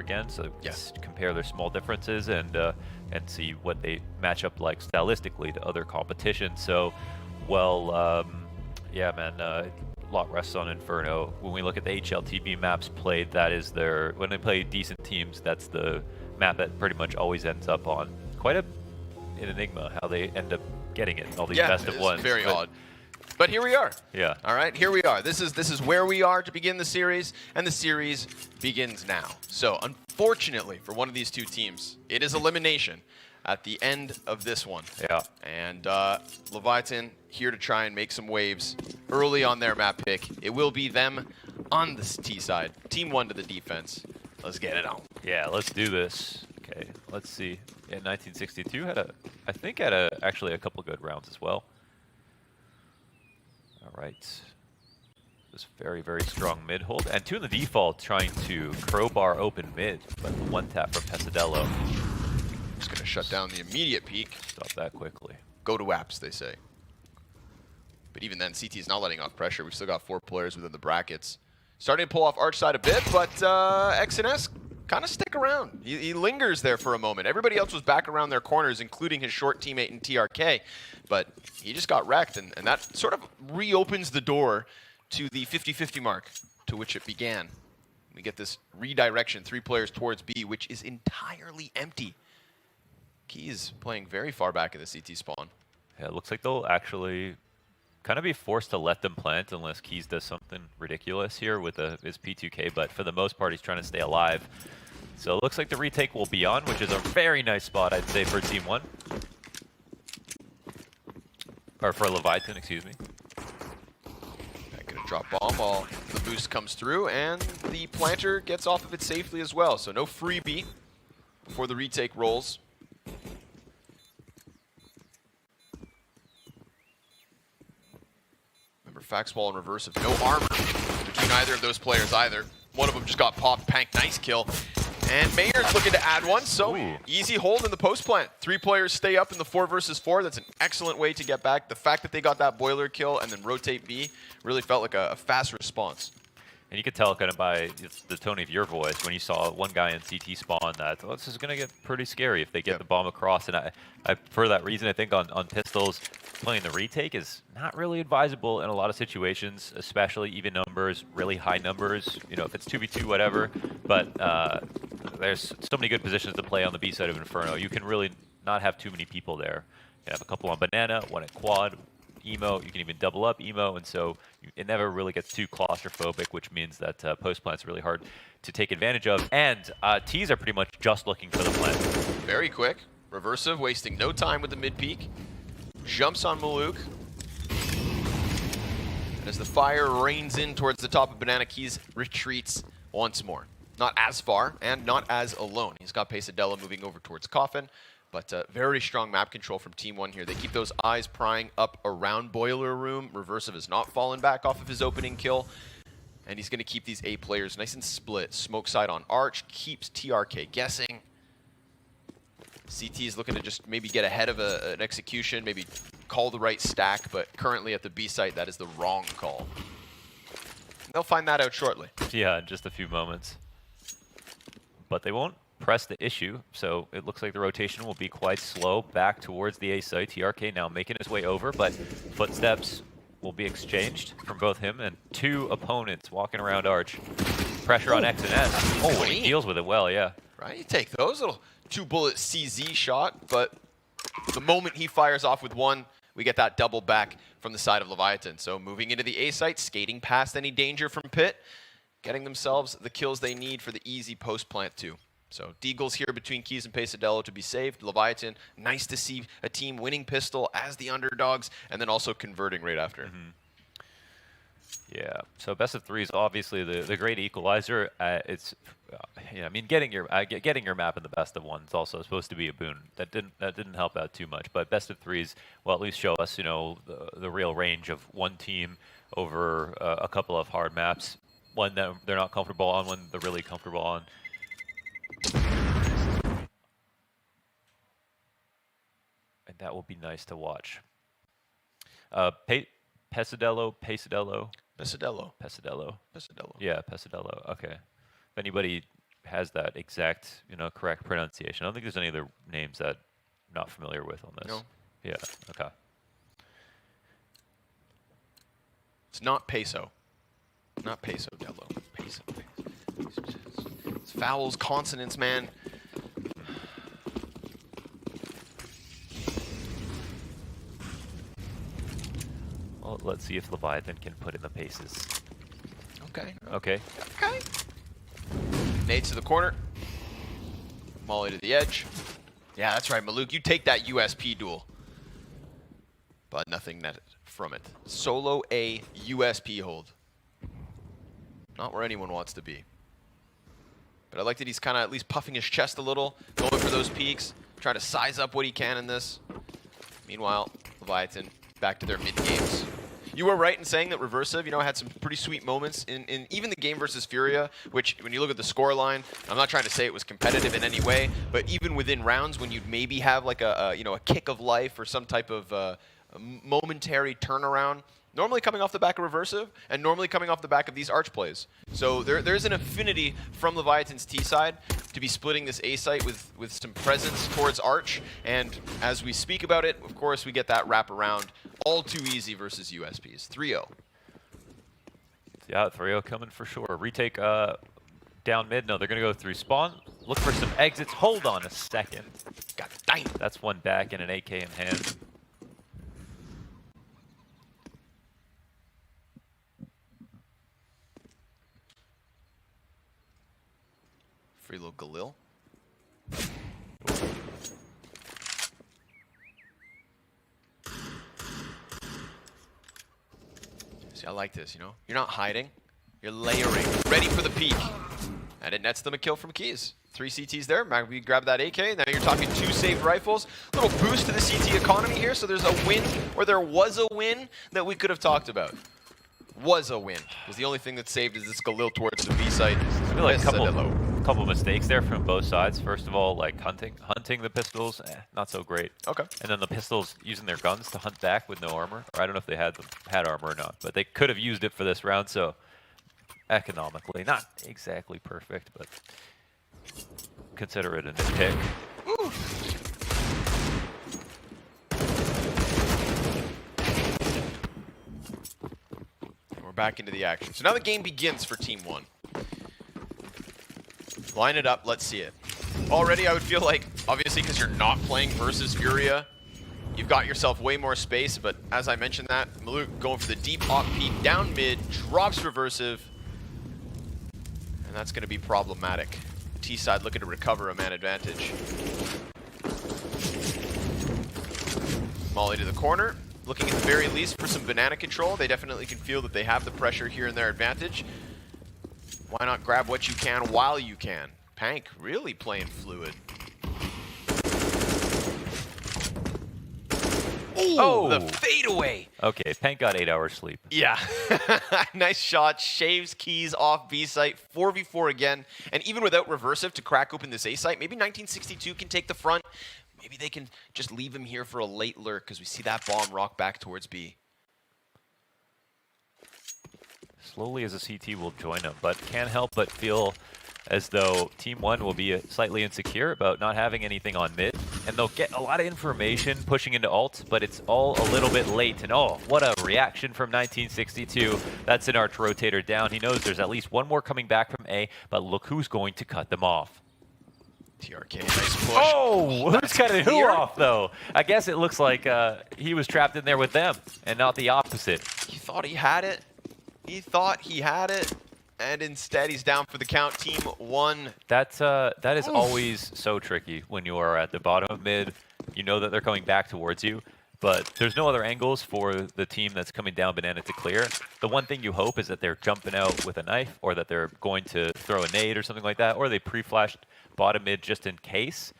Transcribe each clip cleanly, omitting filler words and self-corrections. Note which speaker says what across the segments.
Speaker 1: again, so
Speaker 2: Yes.
Speaker 1: compare their small differences and see what they match up like stylistically to other competition. So, well, yeah, man, a lot rests on Inferno. When we look at the HLTV maps played, that is when they play decent teams, that's the map that pretty much always ends up on. Quite an enigma how they end up getting it, all these best of ones.
Speaker 2: Very odd. But here we are.
Speaker 1: Yeah.
Speaker 2: All right, here we are. This is where we are to begin the series, and the series begins now. So, unfortunately, for one of these two teams, it is elimination at the end of this one.
Speaker 1: Yeah.
Speaker 2: And Leviatan here to try and make some waves early on their map pick. It will be them on the T side. TeamOne to the defense. Let's get it on.
Speaker 1: Yeah, let's do this. Okay, let's see. In 1962 I think had actually a couple good rounds as well. All right. This very, very strong mid hold. And two in the default trying to crowbar open mid, but one tap from Pesadello.
Speaker 2: Just going to shut down the immediate peek.
Speaker 1: Stop that quickly.
Speaker 2: Go to apps, they say. But even then, CT is not letting off pressure. We've still got 4 players within the brackets. Starting to pull off Arch side a bit, but XNS kind of stick around. He lingers there for a moment. Everybody else was back around their corners, including his short teammate in TRK. But he just got wrecked, and that sort of reopens the door to the 50-50 mark to which it began. We get this redirection, 3 players towards B, which is entirely empty. Keys playing very far back in the CT spawn.
Speaker 1: Yeah, it looks like they'll actually kind of be forced to let them plant unless Keys does something ridiculous here with his P2K, but for the most part, he's trying to stay alive. So it looks like the retake will be on, which is a very nice spot, I'd say, for TeamOne. Or for Leviatan, excuse me.
Speaker 2: Not gonna drop bomb while the boost comes through, and the planter gets off of it safely as well. So no freebie before the retake rolls. Remember, Faxwall in reverse of no armor between either of those players either. One of them just got popped. Pank, nice kill. And Mayer's looking to add one, so easy hold in the post plant. 3 players stay up in the 4 versus 4. That's an excellent way to get back. The fact that they got that boiler kill and then rotate B really felt like a fast response.
Speaker 1: And you could tell kind of by the tone of your voice when you saw one guy in CT spawn that this is going to get pretty scary if they get the bomb across. And I, for that reason, I think on pistols, playing the retake is not really advisable in a lot of situations, especially even numbers, really high numbers. You know, if it's 2v2, whatever. But there's so many good positions to play on the B side of Inferno. You can really not have too many people there. You have a couple on banana, one at quad. Emo, you can even double up Emo, and so it never really gets too claustrophobic, which means that post plant's really hard to take advantage of. And T's are pretty much just looking for the plant.
Speaker 2: Very quick. Reversive, wasting no time with the mid peak. Jumps on Maluk. And as the fire rains in towards the top of Banana, Keys retreats once more. Not as far, and not as alone. He's got Pesadella moving over towards Coffin. But very strong map control from TeamOne here. They keep those eyes prying up around Boiler Room. Reversive has not fallen back off of his opening kill. And he's going to keep these A players nice and split. Smoke side on Arch. Keeps TRK guessing. CT is looking to just maybe get ahead of an execution. Maybe call the right stack. But currently at the B site, that is the wrong call. They'll find that out shortly.
Speaker 1: Yeah, in just a few moments. But they won't press the issue, so it looks like the rotation will be quite slow back towards the A site. TRK now making his way over, but footsteps will be exchanged from both him and 2 opponents walking around Arch. Pressure on X and S. Oh, and he deals with it well, yeah.
Speaker 2: Right, you take those little 2-bullet CZ shot, but the moment he fires off with one, we get that double back from the side of Leviatan. So moving into the A site, skating past any danger from Pit, getting themselves the kills they need for the easy post plant too. So Deagle's here between Keys and Pesadella to be saved. Leviatan, nice to see a team winning pistol as the underdogs, and then also converting right after.
Speaker 1: Yeah, so best of 3 is obviously the great equalizer. It's, yeah, I mean, getting your map in the best of 1 is also supposed to be a boon. That didn't help out too much, but best of 3s will at least show us, you know, the real range of one team over a couple of hard maps. One that they're not comfortable on, one they're really comfortable on. And that will be nice to watch. Pesadello.
Speaker 2: Pesadello.
Speaker 1: Yeah, Pesadello. Okay. If anybody has that exact, correct pronunciation. I don't think there's any other names that I'm not familiar with on this.
Speaker 2: No.
Speaker 1: Yeah. Okay.
Speaker 2: It's not peso. Not peso, Dello. Peso. It's vowels, consonants, man.
Speaker 1: Well, let's see if Leviathan can put in the paces.
Speaker 2: Okay.
Speaker 1: Okay.
Speaker 2: Okay. Nade to the corner. Molly to the edge. Yeah, that's right, Maluk. You take that USP duel. But nothing net from it. Solo A USP hold. Not where anyone wants to be. But I like that he's kind of at least puffing his chest a little, going for those peaks, trying to size up what he can in this. Meanwhile, Leviathan back to their mid games. You were right in saying that Reversive, had some pretty sweet moments in even the game versus Furia, which when you look at the score line, I'm not trying to say it was competitive in any way, but even within rounds when you'd maybe have like a kick of life or some type of a momentary turnaround, normally coming off the back of Reversive and normally coming off the back of these Arch plays. So there's an affinity from Leviathan's T side to be splitting this A site with some presence towards Arch. And as we speak about it, of course, we get that wrap around all too easy versus USPs. 3-0.
Speaker 1: Yeah, 3-0 coming for sure. Retake down mid. No, they're going to go through spawn. Look for some exits. Hold on a second.
Speaker 2: God dang.
Speaker 1: That's one back and an AK in hand.
Speaker 2: Free little Galil. See, I like this, You're not hiding. You're layering. Ready for the peak. And it nets them a kill from Keys. 3 CTs there. Maybe grab that AK. Now you're talking 2 saved rifles. Little boost to the CT economy here. So there's a win, or there was a win that we could have talked about. Was a win. Because the only thing that saved is this Galil towards the B site.
Speaker 1: I feel like a couple mistakes there from both sides. First of all, like hunting the pistols, not so great.
Speaker 2: Okay.
Speaker 1: And then the pistols using their guns to hunt back with no armor. Or I don't know if they had armor or not, but they could have used it for this round. So economically, not exactly perfect, but consider it a nitpick.
Speaker 2: Ooh. We're back into the action. So now the game begins for TeamOne. Line it up, let's see it. Already I would feel like, obviously because you're not playing versus Furia, you've got yourself way more space, but as I mentioned that, Maluk going for the deep op peek, down mid, drops Reversive, and that's going to be problematic. T side looking to recover a man advantage. Molly to the corner, looking at the very least for some banana control. They definitely can feel that they have the pressure here in their advantage. Why not grab what you can while you can? Pank really playing fluid. Ooh, oh, the fadeaway.
Speaker 1: Okay, Pank got 8 hours sleep.
Speaker 2: Yeah. Nice shot. Shaves Keys off B site. 4v4 again. And even without Reversive to crack open this A site, maybe 1962 can take the front. Maybe they can just leave him here for a late lurk because we see that bomb rock back towards B.
Speaker 1: Slowly as a CT will join him, but can't help but feel as though TeamOne will be slightly insecure about not having anything on mid, and they'll get a lot of information pushing into ult, but it's all a little bit late, and oh, what a reaction from 1962. That's an Arch rotator down. He knows there's at least one more coming back from A, but look who's going to cut them off.
Speaker 2: TRK, nice push.
Speaker 1: Oh, who's cutting who off, though? I guess it looks like he was trapped in there with them, and not the opposite.
Speaker 2: He thought he had it. He thought he had it, and instead he's down for the count. TeamOne.
Speaker 1: That is always so tricky when you are at the bottom of mid. You know that they're coming back towards you, but there's no other angles for the team that's coming down banana to clear. The one thing you hope is that they're jumping out with a knife, or that they're going to throw a nade or something like that, or they pre-flashed bottom mid just in case.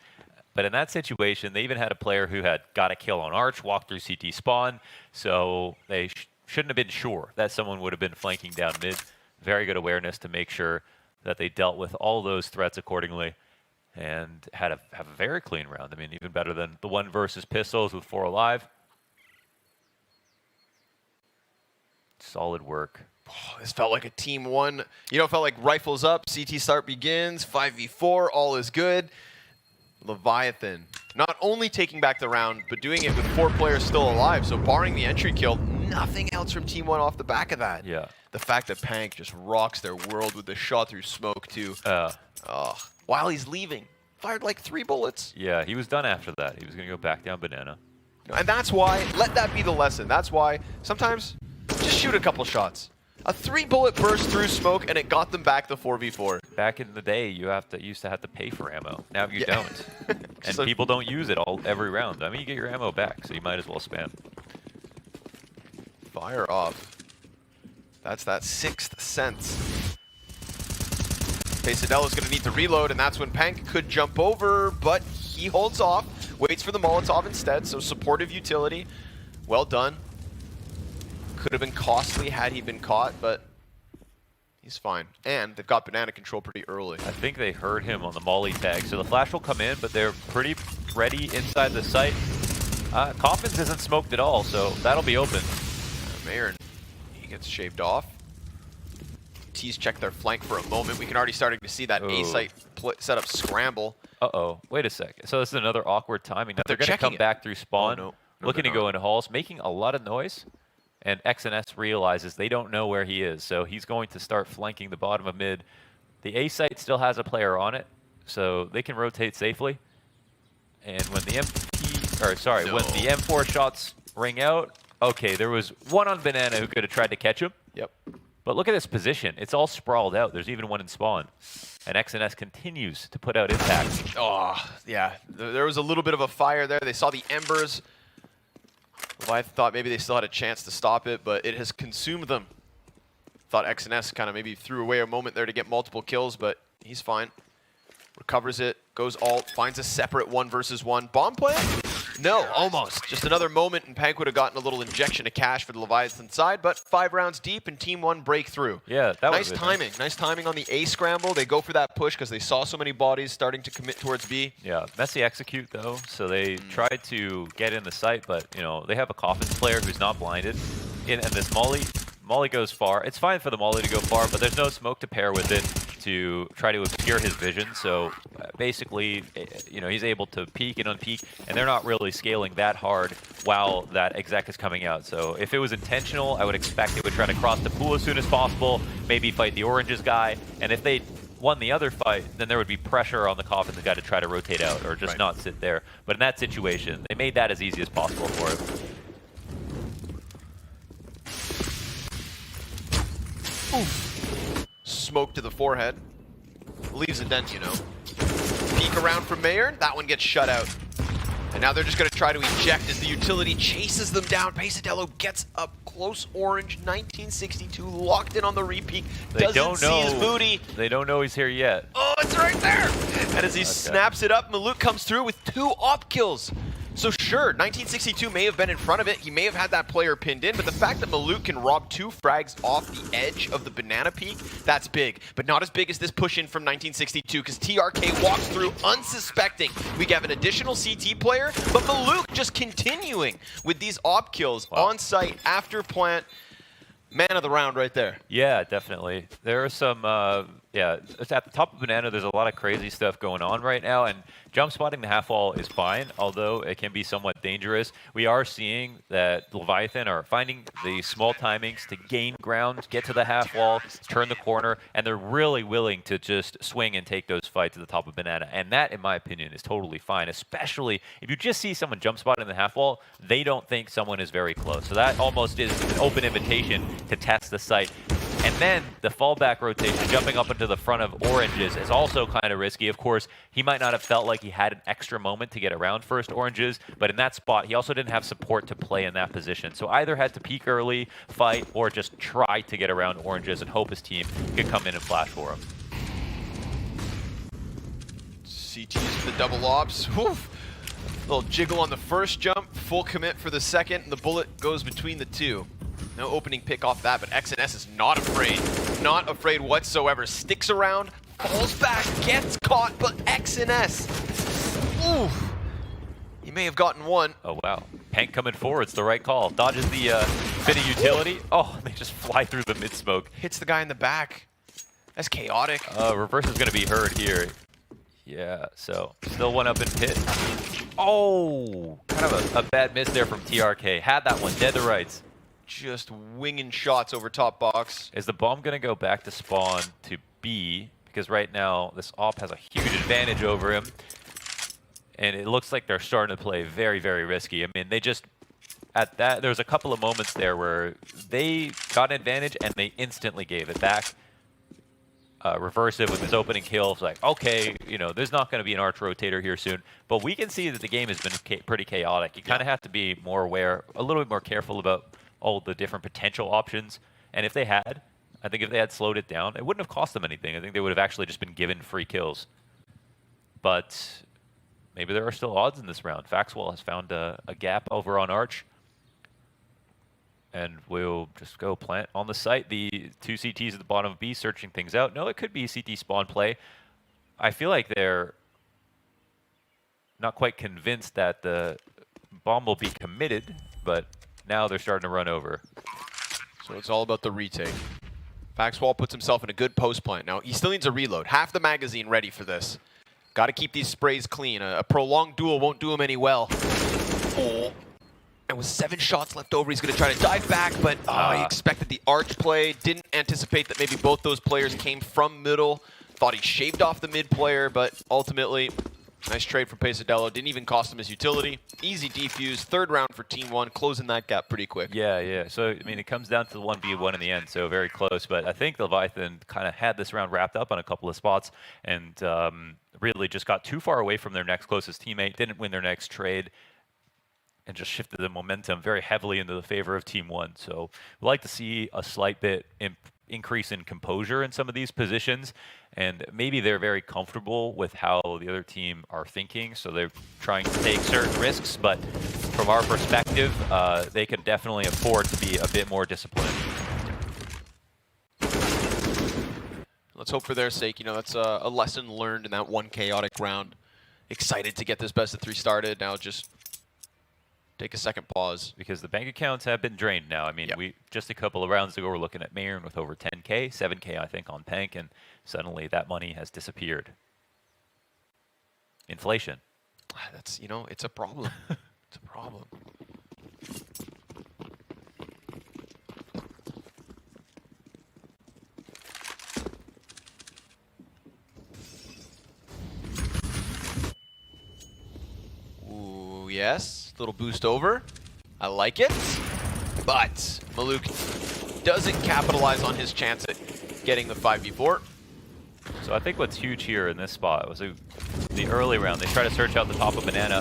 Speaker 1: But in that situation, they even had a player who had got a kill on Arch, walked through CT spawn, so they shouldn't have been sure that someone would have been flanking down mid. Very good awareness to make sure that they dealt with all those threats accordingly and have a very clean round. I mean, even better than the one versus pistols with 4 alive. Solid work.
Speaker 2: Oh, this felt like a TeamOne. You know, it felt like rifles up, CT start begins, 5v4, all is good. Leviatan not only taking back the round, but doing it with 4 players still alive. So barring the entry kill, nothing else from TeamOne off the back of that.
Speaker 1: Yeah.
Speaker 2: The fact that Pank just rocks their world with the shot through smoke too. While he's leaving, fired like 3 bullets.
Speaker 1: Yeah, he was done after that. He was going to go back down banana.
Speaker 2: And that's why, let that be the lesson. That's why sometimes just shoot a couple shots. A 3-bullet burst through smoke, and it got them back to 4v4.
Speaker 1: Back in the day, you used to have to pay for ammo. Now you don't, and
Speaker 2: So
Speaker 1: people don't use it every round. I mean, you get your ammo back, so you might as well spam.
Speaker 2: Fire off. That's that 6th sense. Pesadelo's going to need to reload, and that's when Pank could jump over, but he holds off, waits for the Molotov instead, so supportive utility. Well done. Could have been costly had he been caught, but he's fine. And they've got banana control pretty early.
Speaker 1: I think they heard him on the molly tag, so the flash will come in, but they're pretty ready inside the site. Coffins isn't smoked at all, so that'll be open.
Speaker 2: Marin, he gets shaved off. T's check their flank for a moment. We can already starting to see that A-site setup scramble.
Speaker 1: Uh-oh, wait a second. So this is another awkward timing. Now
Speaker 2: They're
Speaker 1: they're going to come back through spawn, looking to go into halls, making a lot of noise. And XNS realizes they don't know where he is, so he's going to start flanking the bottom of mid. The A site still has a player on it, so they can rotate safely. And when the when the M4 shots ring out, okay, there was one on banana who could have tried to catch him.
Speaker 2: Yep.
Speaker 1: But look at this position. It's all sprawled out. There's even one in spawn. And XNS continues to put out impact.
Speaker 2: Oh, yeah. There was a little bit of a fire there. They saw the embers. I thought maybe they still had a chance to stop it, but it has consumed them. Thought XNS kind of maybe threw away a moment there to get multiple kills, but he's fine. Recovers it, goes alt, finds a separate 1v1. Bomb plant? No, almost. Just another moment, and Pank would have gotten a little injection of cash for the Leviathan side, but 5 rounds deep, and TeamOne break through.
Speaker 1: Yeah, that was
Speaker 2: nice timing. Nice timing on the A scramble. They go for that push because they saw so many bodies starting to commit towards B.
Speaker 1: Yeah, messy execute though. So they tried to get in the site, but you know they have a Coffins player who's not blinded, and this Molly goes far. It's fine for the Molly to go far, but there's no smoke to pair with it to try to obscure his vision. So basically, you know, he's able to peek and unpeek, and they're not really scaling that hard while that exec is coming out. So if it was intentional, I would expect they would try to cross the pool as soon as possible, maybe fight the oranges guy, and if they won the other fight, then there would be pressure on the Coffins guy to try to rotate out or just not sit there. But in that situation, they made that as easy as possible for him.
Speaker 2: Oof. Smoke to the forehead. Leaves a dent, you know. Peek around from Mayer. That one gets shut out. And now they're just going to try to eject as the utility chases them down. Pesadelo gets up close orange. 1962 locked in on the repeat. Doesn't see his booty.
Speaker 1: They don't know he's here yet.
Speaker 2: Oh, it's right there. And as he snaps it up, Maluk comes through with 2 op kills. So sure, 1962 may have been in front of it. He may have had that player pinned in, but the fact that Maluk can rob 2 frags off the edge of the banana peak, that's big. But not as big as this push in from 1962, because TRK walks through unsuspecting. We have an additional CT player, but Maluk just continuing with these op kills on site after plant. Man of the round right there.
Speaker 1: Yeah, definitely. There are some, yeah, it's at the top of banana, there's a lot of crazy stuff going on right now, and jump spotting the half wall is fine, although it can be somewhat dangerous. We are seeing that Leviathan are finding the small timings to gain ground, get to the half wall, turn the corner, and they're really willing to just swing and take those fights at the top of banana. And that, in my opinion, is totally fine, especially if you just see someone jump spot in the half wall, they don't think someone is very close. So that almost is an open invitation to test the site. And then the fallback rotation, jumping up into the front of oranges, is also kind of risky. Of course, he might not have felt like he had an extra moment to get around first oranges, but in that spot, he also didn't have support to play in that position. So either had to peek early, fight, or just try to get around oranges and hope his team could come in and flash for him.
Speaker 2: CT's the double ops. Woof. Little jiggle on the first jump, full commit for the second, and the bullet goes between the 2. No opening pick off that, but XNS is not afraid. Not afraid whatsoever. Sticks around, falls back, gets caught, but XNS. Ooh. He may have gotten one.
Speaker 1: Oh, wow. Pank coming forward. It's the right call. Dodges the Fitting utility. Oh, they just fly through the mid smoke.
Speaker 2: Hits the guy in the back. That's chaotic.
Speaker 1: Reverse is going to be heard here. Yeah, so still one up in pit. Oh, kind of a bad miss there from TRK. Had that one, dead to rights.
Speaker 2: Just winging shots over top box.
Speaker 1: Is the bomb going to go back to spawn to B? Because right now, this op has a huge advantage over him. And it looks like they're starting to play very, very risky. I mean, they just, at that, there was a couple of moments there where they got an advantage and they instantly gave it back. Reversive with his opening kill. It's like, okay, you know, there's not going to be an arch rotator here soon. But we can see that the game has been pretty chaotic. You kind of have to be more aware, a little bit more careful about all the different potential options. And if they had, I think if they had slowed it down, it wouldn't have cost them anything. I think they would have actually just been given free kills. But maybe there are still odds in this round. Faxwell has found a gap over on Arch. And we'll just go plant on the site. The two CTs at the bottom of B searching things out. No, it could be CT spawn play. I feel like they're not quite convinced that the bomb will be committed, but now they're starting to run over.
Speaker 2: So it's all about the retake. Faxwell puts himself in a good post plant. Now, he still needs a reload. Half the magazine ready for this. Got to keep these sprays clean. A prolonged duel won't do him any well. Oh. And with 7 shots left over, he's going to try to dive back, but he expected the arch play. Didn't anticipate that maybe both those players came from middle. Thought he shaved off the mid player, but ultimately, nice trade from Pesadelo. Didn't even cost him his utility. Easy defuse. 3rd round for TeamOne, closing that gap pretty quick.
Speaker 1: Yeah. So, I mean, it comes down to the 1v1 in the end, so very close. But I think Leviatan kind of had this round wrapped up on a couple of spots and really just got too far away from their next closest teammate, didn't win their next trade, and just shifted the momentum very heavily into the favor of TeamOne. So we'd like to see a slight bit increase in composure in some of these positions, and maybe they're very comfortable with how the other team are thinking, so they're trying to take certain risks, but from our perspective, they can definitely afford to be a bit more disciplined.
Speaker 2: Let's hope for their sake. You know, that's a lesson learned in that one chaotic round. Excited to get this best of 3 started. Now just take a second pause.
Speaker 1: Because the bank accounts have been drained now. I mean, we just a couple of rounds ago, we're looking at Mayern with over 10K, 7K, I think, on Pank, and suddenly that money has disappeared. Inflation.
Speaker 2: That's, you know, it's a problem. It's a problem. Ooh, yes. Little boost over. I like it. But Maluk doesn't capitalize on his chance at getting the 5v4.
Speaker 1: So I think what's huge here in this spot was the early round. They try to search out the top of Banana.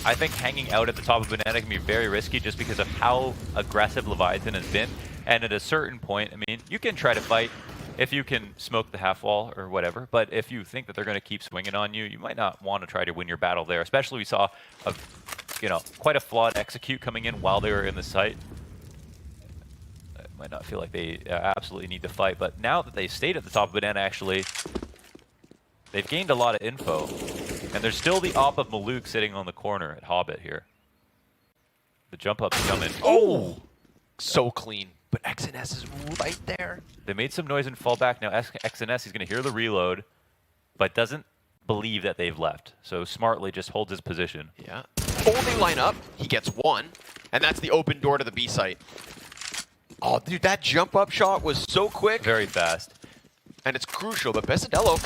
Speaker 1: I think hanging out at the top of Banana can be very risky just because of how aggressive Leviatan has been. And at a certain point, I mean, you can try to fight if you can smoke the half wall or whatever. But if you think that they're going to keep swinging on you, you might not want to try to win your battle there. Especially we saw quite a flawed execute coming in while they were in the site. I might not feel like they absolutely need to fight. But now that they've stayed at the top of Banana, actually, they've gained a lot of info. And there's still the op of Maluk sitting on the corner at Hobbit here. The jump up's coming.
Speaker 2: Oh! So clean. But XNS is right there.
Speaker 1: They made some noise and fall back. Now XNS, he's going to hear the reload, but doesn't believe that they've left. So smartly just holds his position.
Speaker 2: Yeah. Holding line up, he gets 1. And that's the open door to the B site. Oh, dude, that jump up shot was so quick.
Speaker 1: Very fast.
Speaker 2: And it's crucial, but Pesadelo,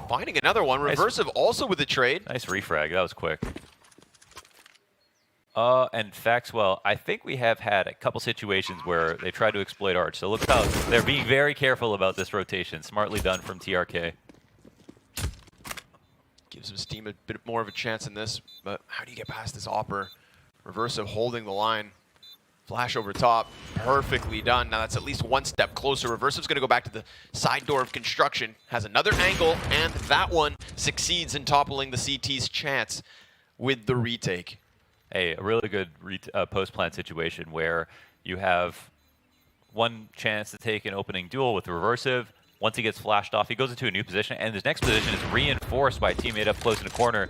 Speaker 2: finding another one. Reversive also with the trade.
Speaker 1: Nice refrag. That was quick. And Faxwell, I think we have had a couple situations where they tried to exploit Arch. So look how they're being very careful about this rotation. Smartly done from TRK.
Speaker 2: Gives him Steam a bit more of a chance in this, but how do you get past this Opper? Reversive holding the line. Flash over top, perfectly done. Now that's at least one step closer. Reversive's going to go back to the side door of construction. Has another angle, and that one succeeds in toppling the CT's chance with the retake.
Speaker 1: A really good post-plant situation where you have one chance to take an opening duel with the Reversive. Once he gets flashed off, he goes into a new position, and his next position is reinforced by a teammate up close in the corner.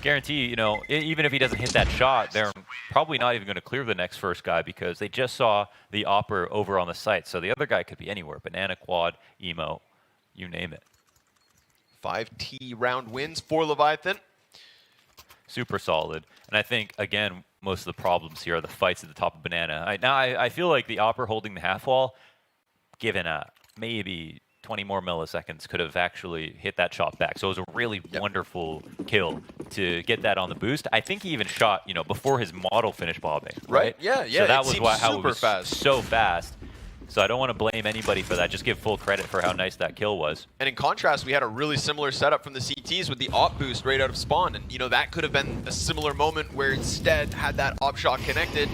Speaker 1: guarantee, you know, even if he doesn't hit that shot, they're probably not even going to clear the next first guy because they just saw the Opper over on the site. So the other guy could be anywhere. Banana, quad, emo, you name it.
Speaker 2: 5T round wins for Leviathan.
Speaker 1: Super solid. And I think, again, most of the problems here are the fights at the top of Banana. I feel like the Opper holding the half wall, given maybe 20 more milliseconds, could have actually hit that shot back. So it was a really wonderful kill to get that on the boost. I think he even shot, you know, before his model finished bobbing. Right?
Speaker 2: Yeah.
Speaker 1: So that was how it was
Speaker 2: fast.
Speaker 1: so fast. So I don't want to blame anybody for that. Just give full credit for how nice that kill was.
Speaker 2: And in contrast, we had a really similar setup from the CTs with the op boost right out of spawn. And, you know, that could have been a similar moment where instead, had that op shot connected,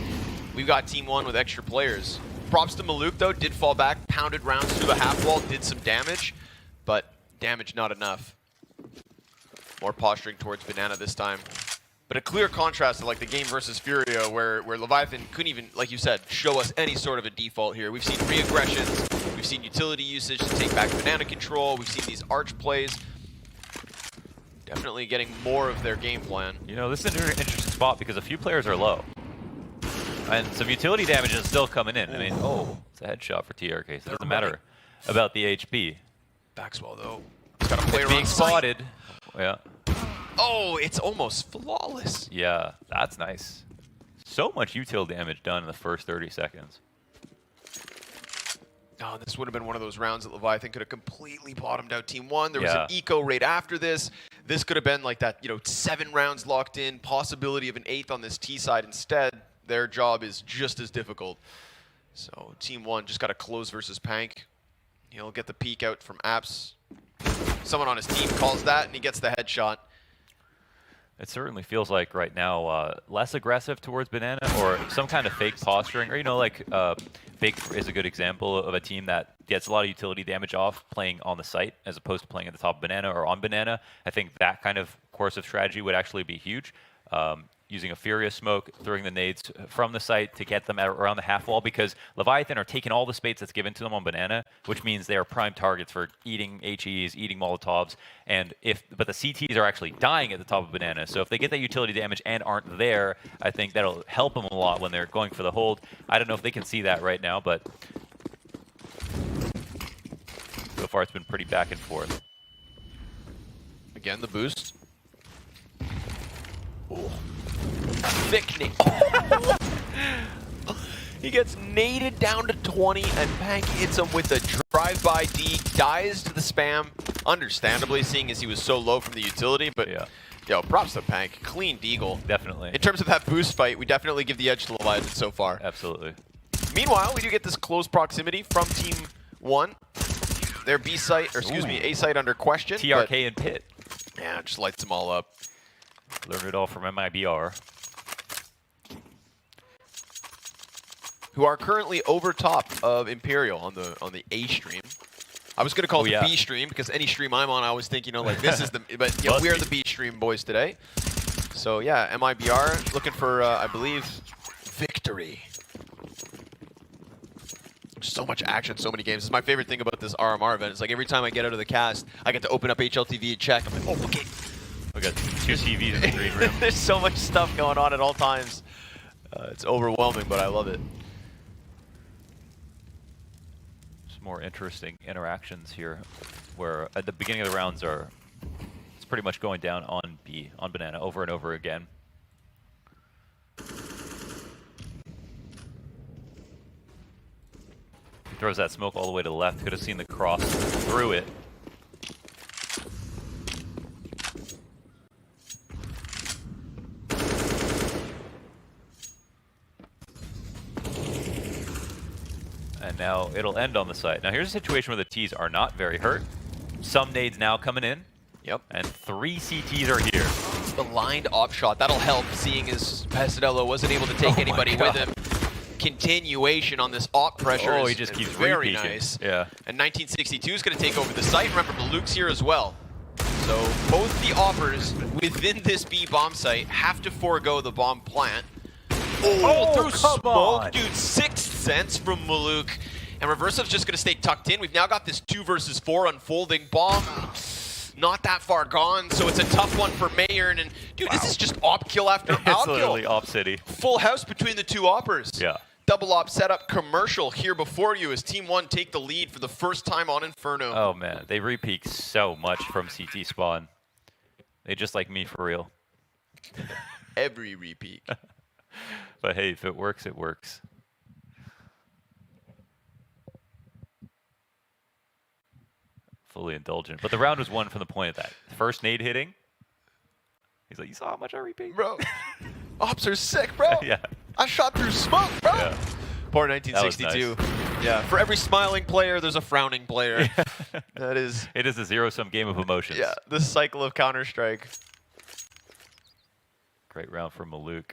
Speaker 2: we've got TeamOne with extra players. Props to Maluk, though, did fall back, pounded rounds through the half wall, did some damage, but damage not enough. More posturing towards Banana this time. But a clear contrast to like the game versus Furia where Leviathan couldn't even, like you said, show us any sort of a default here. We've seen re-aggressions, we've seen utility usage to take back Banana control, we've seen these arch plays. Definitely getting more of their game plan.
Speaker 1: You know, this is an interesting spot because a few players are low. And some utility damage is still coming in. I mean, it's a headshot for TRK, so it doesn't matter about the HP.
Speaker 2: Baxwell, though. He's got a player
Speaker 1: being spotted. Yeah.
Speaker 2: Oh, it's almost flawless.
Speaker 1: Yeah, that's nice. So much util damage done in the first 30 seconds.
Speaker 2: Oh, this would have been one of those rounds that Leviathan could have completely bottomed out TeamOne. There was an eco right after this. This could have been like that, you know, 7 rounds locked in, possibility of an 8th on this T side. Instead, their job is just as difficult. So TeamOne just got to close versus Pank. He'll get the peek out from Apps. Someone on his team calls that, and he gets the headshot.
Speaker 1: It certainly feels like right now less aggressive towards Banana or some kind of fake posturing. Or, you know, like Fake is a good example of a team that gets a lot of utility damage off playing on the site as opposed to playing at the top of Banana or on Banana. I think that kind of course of strategy would actually be huge. Using a Furious Smoke, throwing the nades from the site to get them around the half wall because Leviathan are taking all the space that's given to them on Banana, which means they are prime targets for eating HEs, eating Molotovs, but the CTs are actually dying at the top of Banana. So if they get that utility damage and aren't there, I think that'll help them a lot when they're going for the hold. I don't know if they can see that right now, but so far it's been pretty back and forth.
Speaker 2: Again, the boost. Oh. Thick nade. He gets naded down to 20, and Pank hits him with a drive-by D, dies to the spam, understandably, seeing as he was so low from the utility, but yo, props to Pank. Clean deagle.
Speaker 1: Definitely.
Speaker 2: In terms of that boost fight, we definitely give the edge to Leviathan so far.
Speaker 1: Absolutely.
Speaker 2: Meanwhile, we do get this close proximity from TeamOne. Their B site, or excuse me, A site under question.
Speaker 1: TRK and Pit.
Speaker 2: Yeah, just lights them all up.
Speaker 1: Learned it all from MIBR.
Speaker 2: Who are currently over top of Imperial on the A stream. I was gonna call it the B stream because any stream I'm on, I always think, you know, like this is the, but you know, we are the B stream boys today. So yeah, MIBR looking for, I believe, victory. So much action, so many games. This is my favorite thing about this RMR event. It's like every time I get out of the cast, I get to open up HLTV and check. I'm like, oh, okay.
Speaker 1: We got 2 TVs in the green room.
Speaker 2: There's so much stuff going on at all times. It's overwhelming, but I love it.
Speaker 1: Some more interesting interactions here, where at the beginning of the rounds it's pretty much going down on B, on Banana, over and over again. He throws that smoke all the way to the left. Could have seen the cross through it. And now it'll end on the site. Now here's a situation where the T's are not very hurt. Some nades now coming in.
Speaker 2: Yep.
Speaker 1: And 3 CTs are here.
Speaker 2: The lined op shot, that'll help, seeing as Pesadello wasn't able to take anybody with him. Continuation on this op pressure.
Speaker 1: Oh, he just keeps
Speaker 2: very
Speaker 1: re-peeking.
Speaker 2: nice.
Speaker 1: Yeah.
Speaker 2: And 1962 is going to take over the site. Remember, Luke's here as well. So both the oppers within this B bomb site have to forego the bomb plant. Oh, through smoke,
Speaker 1: on.
Speaker 2: dude, 6th sense from Maluk. And Reversive's just going to stay tucked in. We've now got this 2 versus 4 unfolding. Bomb not that far gone, so it's a tough one for Mayern. And dude, this is just op kill after op kill.
Speaker 1: It's literally op city.
Speaker 2: Full house between the two oppers.
Speaker 1: Yeah.
Speaker 2: Double op setup commercial here before you as TeamOne take the lead for the first time on Inferno.
Speaker 1: Oh man, they repeat so much from CT spawn. They just like me for real.
Speaker 2: Every repeat.
Speaker 1: But hey, if it works, it works. Fully indulgent. But the round was won from the point of that. First nade hitting. He's like, you saw how much I repeat?
Speaker 2: Bro, ops are sick, bro.
Speaker 1: Yeah.
Speaker 2: I shot through smoke, bro.
Speaker 1: Yeah.
Speaker 2: Poor 1962.
Speaker 1: Nice.
Speaker 2: Yeah, for every smiling player, there's a frowning player. That is...
Speaker 1: It is a zero-sum game of emotions.
Speaker 2: Yeah, the cycle of Counter-Strike.
Speaker 1: Great round from Maluk.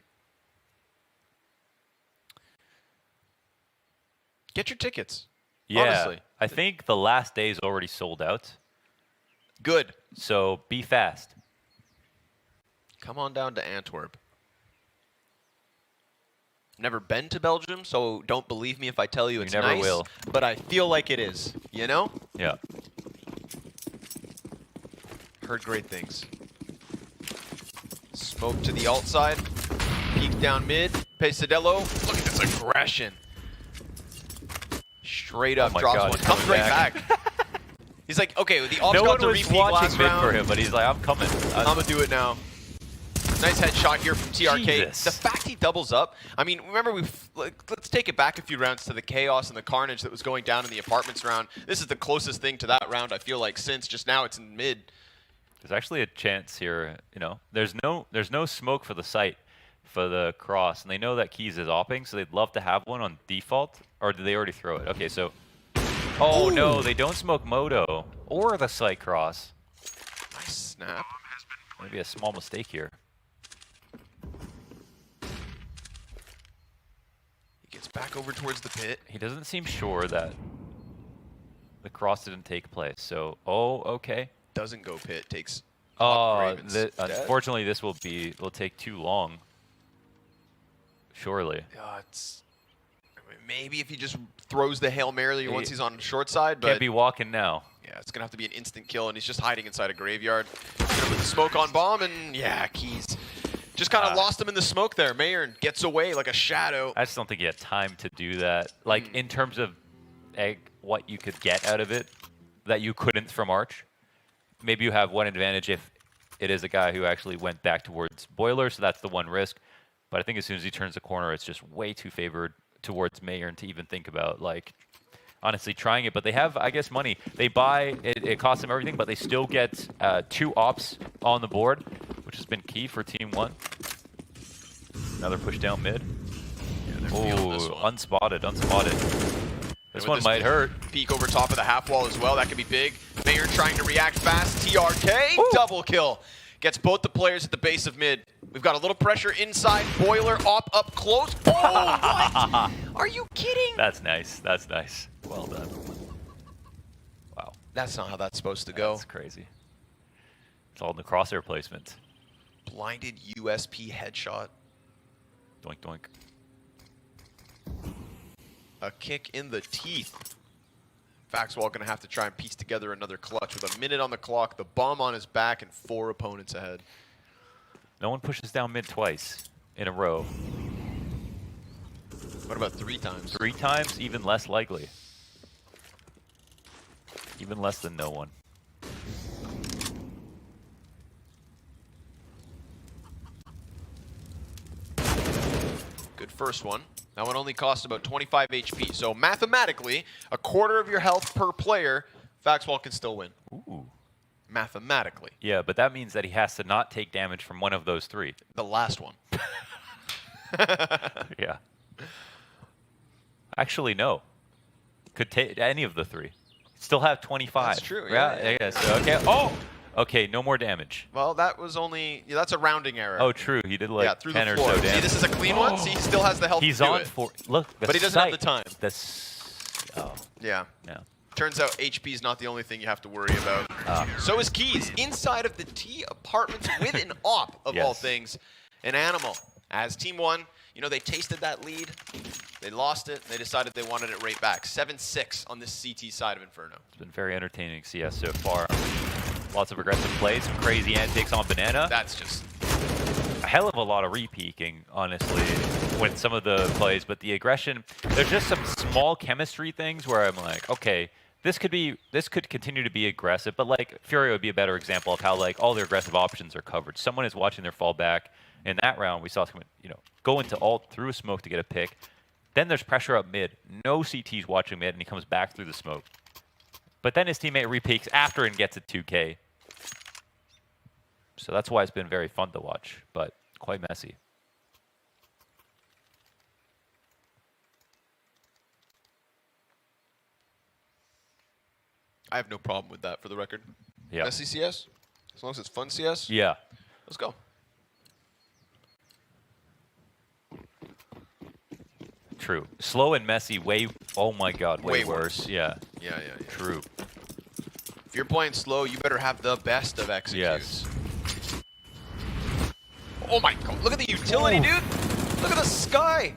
Speaker 2: Get your tickets.
Speaker 1: Yeah,
Speaker 2: Honestly.
Speaker 1: I think the last day is already sold out.
Speaker 2: Good.
Speaker 1: So be fast.
Speaker 2: Come on down to Antwerp. Never been to Belgium, so don't believe me if I tell you it's
Speaker 1: never
Speaker 2: nice.
Speaker 1: will.
Speaker 2: But I feel like it is, you know?
Speaker 1: Yeah.
Speaker 2: Heard great things. Smoke to the alt side. Peek down mid. Pesadello. Look at this aggression. Straight up
Speaker 1: my
Speaker 2: drops
Speaker 1: God,
Speaker 2: one.
Speaker 1: he's
Speaker 2: Comes
Speaker 1: coming
Speaker 2: right back. He's like, okay, the ops
Speaker 1: No
Speaker 2: got
Speaker 1: one
Speaker 2: the
Speaker 1: was
Speaker 2: repeat
Speaker 1: watching
Speaker 2: last
Speaker 1: mid
Speaker 2: round.
Speaker 1: for him, but he's like, I'm coming.
Speaker 2: I'm gonna do it now. Nice headshot here from TRK.
Speaker 1: Jesus.
Speaker 2: The fact he doubles up. I mean, remember let's take it back a few rounds to the chaos and the carnage that was going down in the apartments round. This is the closest thing to that round I feel like since. Just now it's in mid.
Speaker 1: There's actually a chance here. You know, there's no smoke for the site for the cross, and they know that Keys is opping, so they'd love to have one on default. Or did they already throw it? Okay, so. Oh no, they don't smoke Moto or the site cross.
Speaker 2: Nice snap.
Speaker 1: Maybe a small mistake here.
Speaker 2: He gets back over towards the pit.
Speaker 1: He doesn't seem sure that the cross didn't take place. So, okay.
Speaker 2: Doesn't go pit. Takes.
Speaker 1: Unfortunately, this will take too long. Surely.
Speaker 2: It's. I mean, maybe if he just throws the Hail Mary once he's on the short side, but
Speaker 1: Can't be walking now.
Speaker 2: yeah, it's gonna have to be an instant kill, and he's just hiding inside a graveyard. Gonna put the smoke on bomb, and yeah, Keys just kind of lost him in the smoke there. Mayern gets away like a shadow.
Speaker 1: I just don't think he had time to do that. Like, in terms of what you could get out of it that you couldn't from Arch. Maybe you have one advantage if it is a guy who actually went back towards Boiler, so that's the one risk. But I think as soon as he turns the corner, it's just way too favored towards Mayern to even think about, like, honestly trying it. But they have, I guess, money. They buy, it costs them everything, but they still get 2 ops on the board, which has been key for TeamOne. Another push down mid.
Speaker 2: Yeah, they're feeling this one.
Speaker 1: Unspotted. This one might hurt.
Speaker 2: Peek over top of the half wall as well. That could be big. Mayern trying to react fast. TRK, double kill. Gets both the players at the base of mid. We've got a little pressure inside. Boiler op up close. Oh, what? Are you kidding?
Speaker 1: That's nice. That's nice. Well done. Wow.
Speaker 2: That's not how that's supposed to go.
Speaker 1: That's crazy. It's all in the crosshair placement.
Speaker 2: Blinded USP headshot.
Speaker 1: Doink, doink.
Speaker 2: A kick in the teeth. Faxwell going to have to try and piece together another clutch with a minute on the clock, the bomb on his back, and 4 opponents ahead.
Speaker 1: No one pushes down mid twice in a row.
Speaker 2: What about 3 times?
Speaker 1: 3 times, even less likely. Even less than no one.
Speaker 2: Good first one. That one only costs about 25 HP. So mathematically, a quarter of your health per player, Faxwell can still win.
Speaker 1: Ooh.
Speaker 2: Mathematically.
Speaker 1: Yeah, but that means that he has to not take damage from one of those 3.
Speaker 2: The last one.
Speaker 1: Yeah. Actually, no. Could take any of the 3. Still have 25.
Speaker 2: That's true.
Speaker 1: Yeah. So, okay. Oh! Okay, no more damage.
Speaker 2: Well, that was only... Yeah, that's a rounding error.
Speaker 1: Oh, true. He did like
Speaker 2: through
Speaker 1: 10
Speaker 2: the
Speaker 1: or
Speaker 2: floor.
Speaker 1: so
Speaker 2: See,
Speaker 1: damage.
Speaker 2: this is a clean one. See, he still has the health
Speaker 1: He's
Speaker 2: to do
Speaker 1: on
Speaker 2: it.
Speaker 1: 4. Look,
Speaker 2: But he doesn't have the time.
Speaker 1: Oh,
Speaker 2: Yeah.
Speaker 1: no.
Speaker 2: Turns out HP is not the only thing you have to worry about. So is Keys inside of the T apartments with an op of all things, an animal. As TeamOne, you know, they tasted that lead, they lost it, they decided they wanted it right back. 7-6 on this CT side of Inferno.
Speaker 1: It's been very entertaining CS so far. Lots of aggressive plays, some crazy antics on Banana.
Speaker 2: That's just
Speaker 1: A hell of a lot of re-peeking, honestly, with some of the plays, but the aggression, there's just some small chemistry things where I'm like, okay, this could continue to be aggressive, but like Fury would be a better example of how like all their aggressive options are covered. Someone is watching their fallback. In that round, we saw someone, go into ult through a smoke to get a pick. Then there's pressure up mid. No CT's watching mid, and he comes back through the smoke. But then his teammate re-peeks after and gets a 2K. So that's why it's been very fun to watch, but quite messy.
Speaker 2: I have no problem with that, for the record.
Speaker 1: Yeah.
Speaker 2: Messy CS? As long as it's fun CS?
Speaker 1: Yeah.
Speaker 2: Let's go.
Speaker 1: True. Slow and messy, oh my god, way worse. Yeah.
Speaker 2: Yeah.
Speaker 1: True.
Speaker 2: If you're playing slow, you better have the best of executes.
Speaker 1: Yes.
Speaker 2: Oh my god, look at the utility, dude! Look at the sky!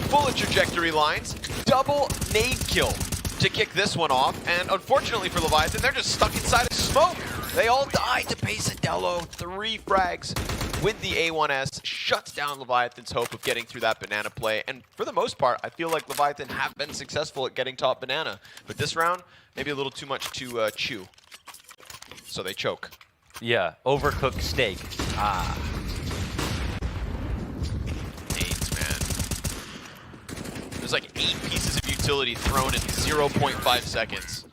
Speaker 2: Full of trajectory lines, double nade kill to kick this one off, and unfortunately for Leviathan, they're just stuck inside of smoke! They all died to Pesadelo, 3 frags with the A1S, shuts down Leviathan's hope of getting through that banana play, and for the most part, I feel like Leviathan have been successful at getting top banana, but this round, maybe a little too much to chew, so they choke.
Speaker 1: Yeah, overcooked steak. Ah.
Speaker 2: Nades, man. There's like 8 pieces of utility thrown in 0.5 seconds.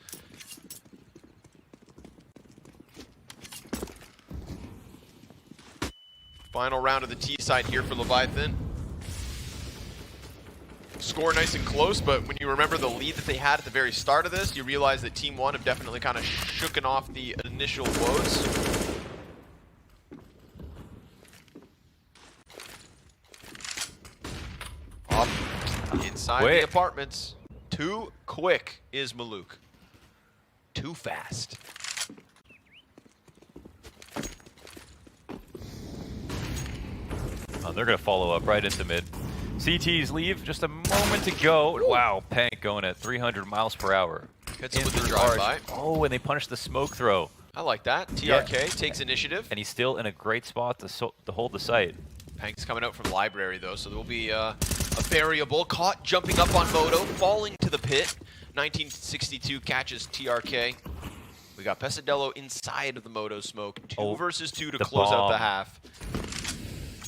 Speaker 2: Final round of the T side here for Leviathan. Score nice and close, but when you remember the lead that they had at the very start of this, you realize that TeamOne have definitely kind of shooken off the initial woes. Up inside the apartments. Too quick is Maluk. Too fast.
Speaker 1: Oh, they're going to follow up right into mid. CTs leave just a moment to go. Wow, Pank going at 300 miles per hour.
Speaker 2: Hits him with the drive-by.
Speaker 1: Oh, and they punish the smoke throw.
Speaker 2: I like that. TRK takes initiative.
Speaker 1: And he's still in a great spot to hold the site.
Speaker 2: Pank's coming out from library, though, so there will be a variable. Caught jumping up on Moto, falling to the pit. 1962 catches TRK. We got Pesadelo inside of the Moto smoke. 2 versus 2 to close out the half.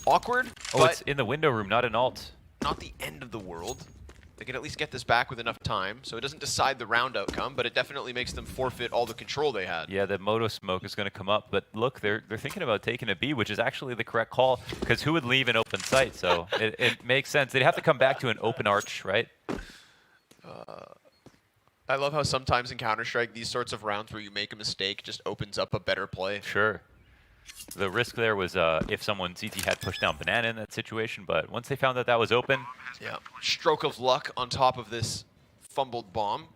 Speaker 2: Awkward, but
Speaker 1: it's in the window room, not an ult.
Speaker 2: Not the end of the world. They can at least get this back with enough time, so it doesn't decide the round outcome, but it definitely makes them forfeit all the control they had.
Speaker 1: Yeah, the Moto smoke is going to come up, but look, they're thinking about taking a B, which is actually the correct call, because who would leave an open site? So it makes sense. They'd have to come back to an open arch, right?
Speaker 2: I love how sometimes in Counter-Strike, these sorts of rounds where you make a mistake just opens up a better play.
Speaker 1: Sure. The risk there was if someone CT had pushed down Banana in that situation, but once they found that that was open.
Speaker 2: Yeah, stroke of luck on top of this fumbled bomb.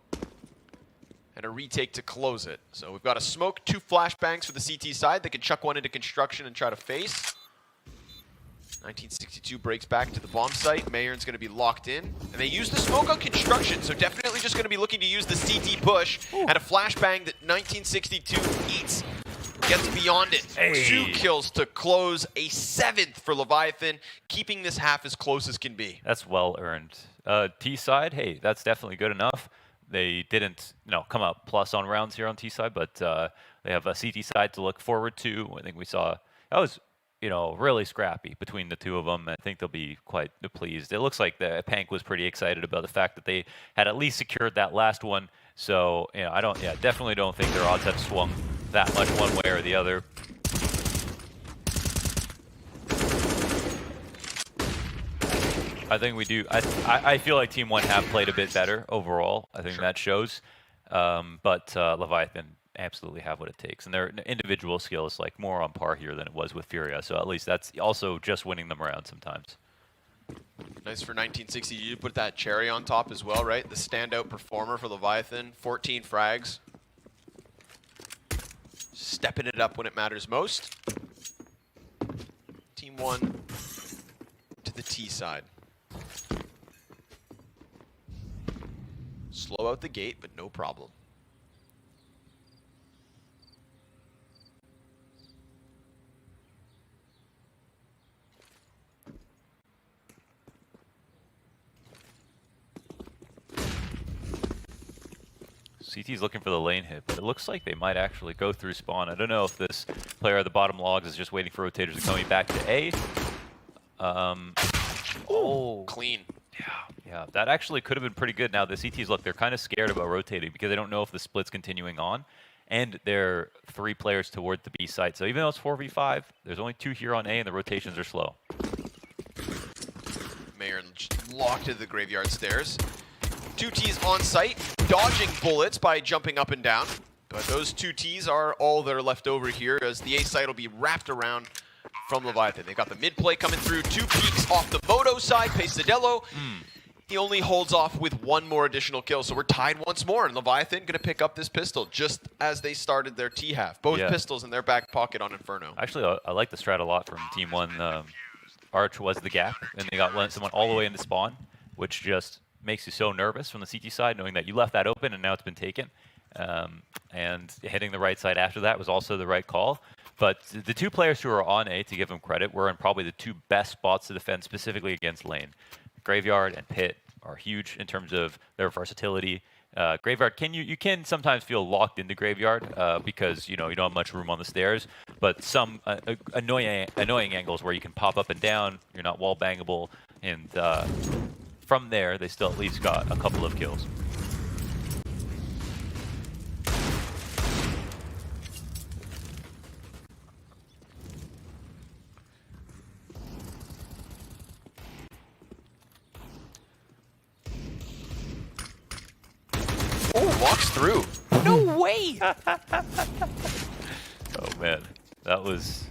Speaker 2: And a retake to close it. So we've got a smoke, 2 flashbangs for the CT side. They can chuck one into construction and try to face. 1962 breaks back to the bomb site. Mayern's going to be locked in. And they use the smoke on construction, so definitely just going to be looking to use the CT push. And a flashbang that 1962 eats. Gets beyond it.
Speaker 1: Hey.
Speaker 2: 2 kills to close a 7th for Leviathan, keeping this half as close as can be.
Speaker 1: That's well earned. T side, hey, that's definitely good enough. They didn't, come out plus on rounds here on T side, but they have a CT side to look forward to. I think we saw that was, really scrappy between the two of them. I think they'll be quite pleased. It looks like the Pank was pretty excited about the fact that they had at least secured that last one. So, definitely don't think their odds have swung that much one way or the other. I think we do. I feel like TeamOne have played a bit better overall. I think that shows. But Leviathan absolutely have what it takes. And their individual skill is like more on par here than it was with Furia. So at least that's also just winning them around sometimes.
Speaker 2: Nice for 1960. You put that cherry on top as well, right? The standout performer for Leviathan. 14 frags. Stepping it up when it matters most. TeamOne to the T side. Slow out the gate, but no problem.
Speaker 1: CT's looking for the lane hit, but it looks like they might actually go through spawn. I don't know if this player at the bottom logs is just waiting for rotators to coming back to A. Oh,
Speaker 2: Clean.
Speaker 1: yeah, that actually could have been pretty good. Now the CTs, look, they're kind of scared about rotating because they don't know if the split's continuing on, and they're 3 players toward the B site. So even though it's 4v5, there's only 2 here on A, and the rotations are slow.
Speaker 2: Mayor locked into the graveyard stairs. 2 Ts on site, dodging bullets by jumping up and down. But those 2 Ts are all that are left over here, as the A site will be wrapped around from Leviathan. They got the mid play coming through, 2 peeks off the Moto side. Pesadillo, he only holds off with 1 more additional kill. So we're tied once more, and Leviathan going to pick up this pistol just as they started their T half. Both pistols in their back pocket on Inferno.
Speaker 1: Actually, I like the strat a lot from TeamOne. Arch was the gap, and they got someone all the way into spawn, which just makes you so nervous from the CT side, knowing that you left that open and now it's been taken. And hitting the right side after that was also the right call. But the 2 players who are on A, to give them credit, were in probably the 2 best spots to defend specifically against lane. Graveyard and Pit are huge in terms of their versatility. Graveyard, you can sometimes feel locked into Graveyard because you don't have much room on the stairs, but some annoying angles where you can pop up and down, you're not wall bangable, and from there they still at least got a couple of kills.
Speaker 2: Oh, walks through.
Speaker 1: No way! Oh man, that was,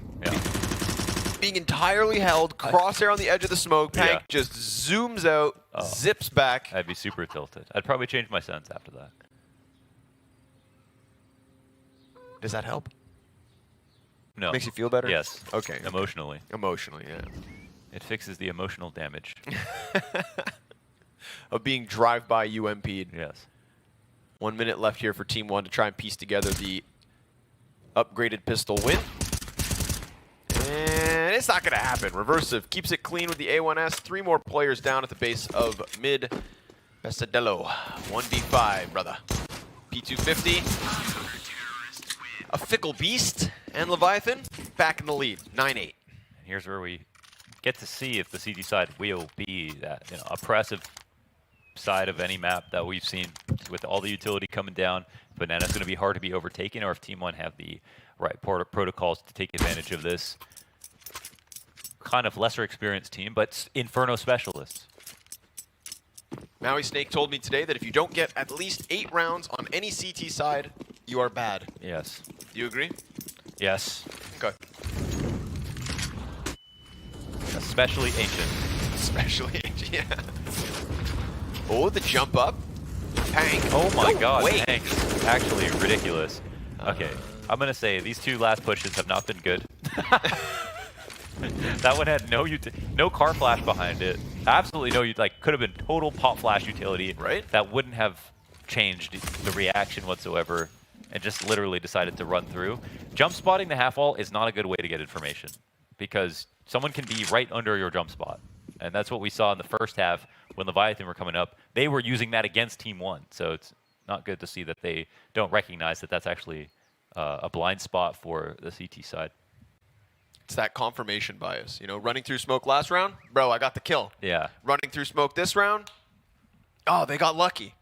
Speaker 2: Being entirely held, crosshair on the edge of the smoke, Pank just zooms out, zips back.
Speaker 1: I'd be super tilted. I'd probably change my sense after that.
Speaker 2: Does that help?
Speaker 1: No.
Speaker 2: Makes you feel better?
Speaker 1: Yes.
Speaker 2: Okay.
Speaker 1: Emotionally.
Speaker 2: Emotionally, yeah.
Speaker 1: It fixes the emotional damage.
Speaker 2: Of being drive-by UMP'd.
Speaker 1: Yes.
Speaker 2: 1 minute left here for TeamOne to try and piece together the upgraded pistol win. And it's not going to happen. Reversive keeps it clean with the A1S. 3 more players down at the base of mid. Pesadillo, 1v5, brother. P250. A fickle beast. And Leviathan back in the lead, 9-8.
Speaker 1: Here's where we get to see if the CT side will be that oppressive side of any map that we've seen with all the utility coming down. Banana's going to be hard to be overtaken, or if TeamOne have the right protocols to take advantage of this kind of lesser experienced team, but Inferno specialists.
Speaker 2: Maui Snake told me today that if you don't get at least 8 rounds on any CT side, you are bad.
Speaker 1: Yes.
Speaker 2: Do you agree?
Speaker 1: Yes.
Speaker 2: Okay.
Speaker 1: Especially ancient.
Speaker 2: Especially ancient, yeah. Oh, the jump up. Pank.
Speaker 1: Oh my god,
Speaker 2: wait.
Speaker 1: Pank's actually ridiculous. Okay, I'm going to say these 2 last pushes have not been good. That one had no car flash behind it. Absolutely no, could have been total pop flash utility.
Speaker 2: Right.
Speaker 1: That wouldn't have changed the reaction whatsoever, and just literally decided to run through. Jump spotting the half wall is not a good way to get information, because someone can be right under your jump spot. And that's what we saw in the first half when Leviathan were coming up. They were using that against TeamOne, so it's not good to see that they don't recognize that that's actually a blind spot for the CT side.
Speaker 2: It's that confirmation bias. Running through smoke last round, bro, I got the kill.
Speaker 1: Yeah.
Speaker 2: Running through smoke this round, oh, they got lucky.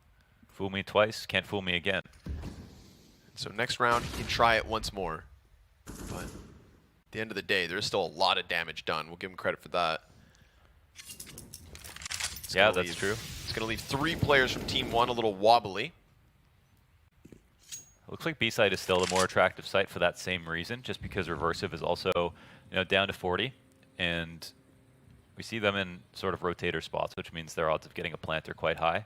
Speaker 1: Fool me twice, can't fool me again.
Speaker 2: So next round, you can try it once more. But at the end of the day, there's still a lot of damage done. We'll give him credit for that.
Speaker 1: Yeah, that's true.
Speaker 2: It's going to leave 3 players from Team 1 a little wobbly.
Speaker 1: Looks like B-side is still the more attractive site for that same reason, just because Reversive is also down to 40, and we see them in sort of rotator spots, which means their odds of getting a plant are quite high.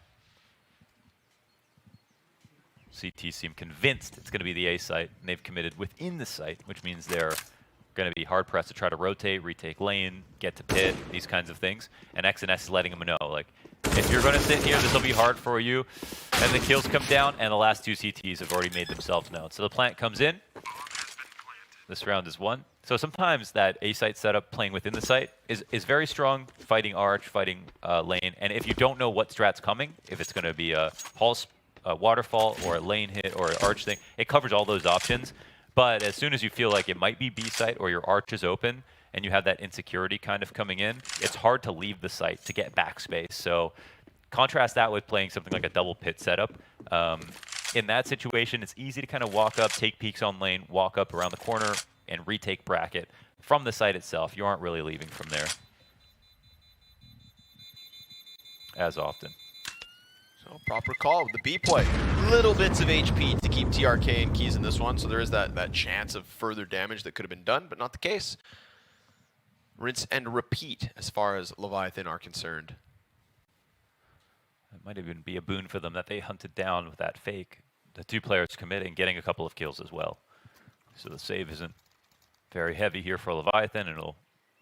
Speaker 1: CT seem convinced it's going to be the A site, and they've committed within the site, which means they're going to be hard-pressed to try to rotate, retake lane, get to pit, these kinds of things. And XNS is letting them know, if you're going to sit here, this will be hard for you. And the kills come down, and the last 2 CTs have already made themselves known. So the plant comes in. This round is won. So sometimes that A-site setup playing within the site is very strong, fighting Arch, fighting lane. And if you don't know what strat's coming, if it's going to be a a waterfall or a lane hit or an arch thing. It covers all those options. But as soon as you feel like it might be B site or your arch is open and you have that insecurity kind of coming in, it's hard to leave the site to get backspace. So contrast that with playing something like a double pit setup. In that situation, it's easy to kind of walk up, take peeks on lane, walk up around the corner, and retake bracket from the site itself. You aren't really leaving from there as often.
Speaker 2: So proper call with the B play. Little bits of HP to keep TRK and Keys in this one, so there is that chance of further damage that could have been done, but not the case. Rinse and repeat as far as Leviathan are concerned.
Speaker 1: It might even be a boon for them that they hunted down with that fake. The two players committing, getting a couple of kills as well. So the save isn't very heavy here for Leviathan, and it'll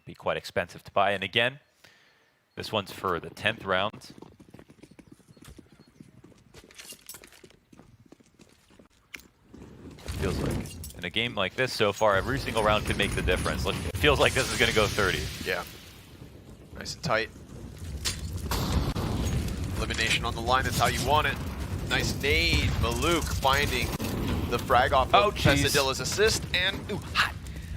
Speaker 1: be quite expensive to buy. And again, this one's for the 10th round. Feels like in a game like this so far, every single round can make the difference. Look, it feels like this is going to go 30.
Speaker 2: Yeah. Nice and tight. Elimination on the line, that's how you want it. Nice nade. Maluk finding the frag off of Pesadilla's assist, and ooh, hot,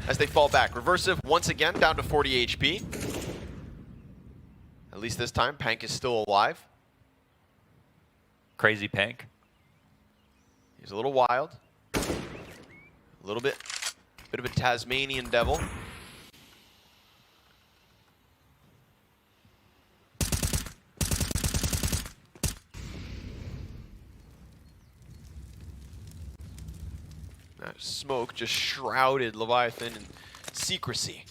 Speaker 2: as they fall back. Reversive once again down to 40 HP. At least this time, Pank is still alive.
Speaker 1: Crazy Pank.
Speaker 2: He's a little wild. A little bit of a Tasmanian devil. That smoke just shrouded Leviathan in secrecy.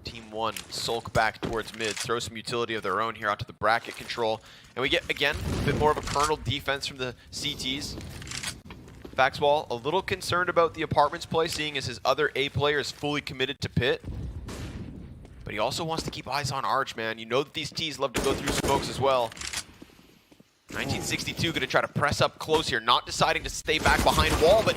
Speaker 2: TeamOne sulk back towards mid, throw some utility of their own here onto the bracket control. And we get, again, a bit more of a kernel defense from the CTs. Faxwall, a little concerned about the apartments play, seeing as his other A player is fully committed to pit. But he also wants to keep eyes on Arch, man. You know that these Ts love to go through smokes as well. 1962 going to try to press up close here, not deciding to stay back behind wall, but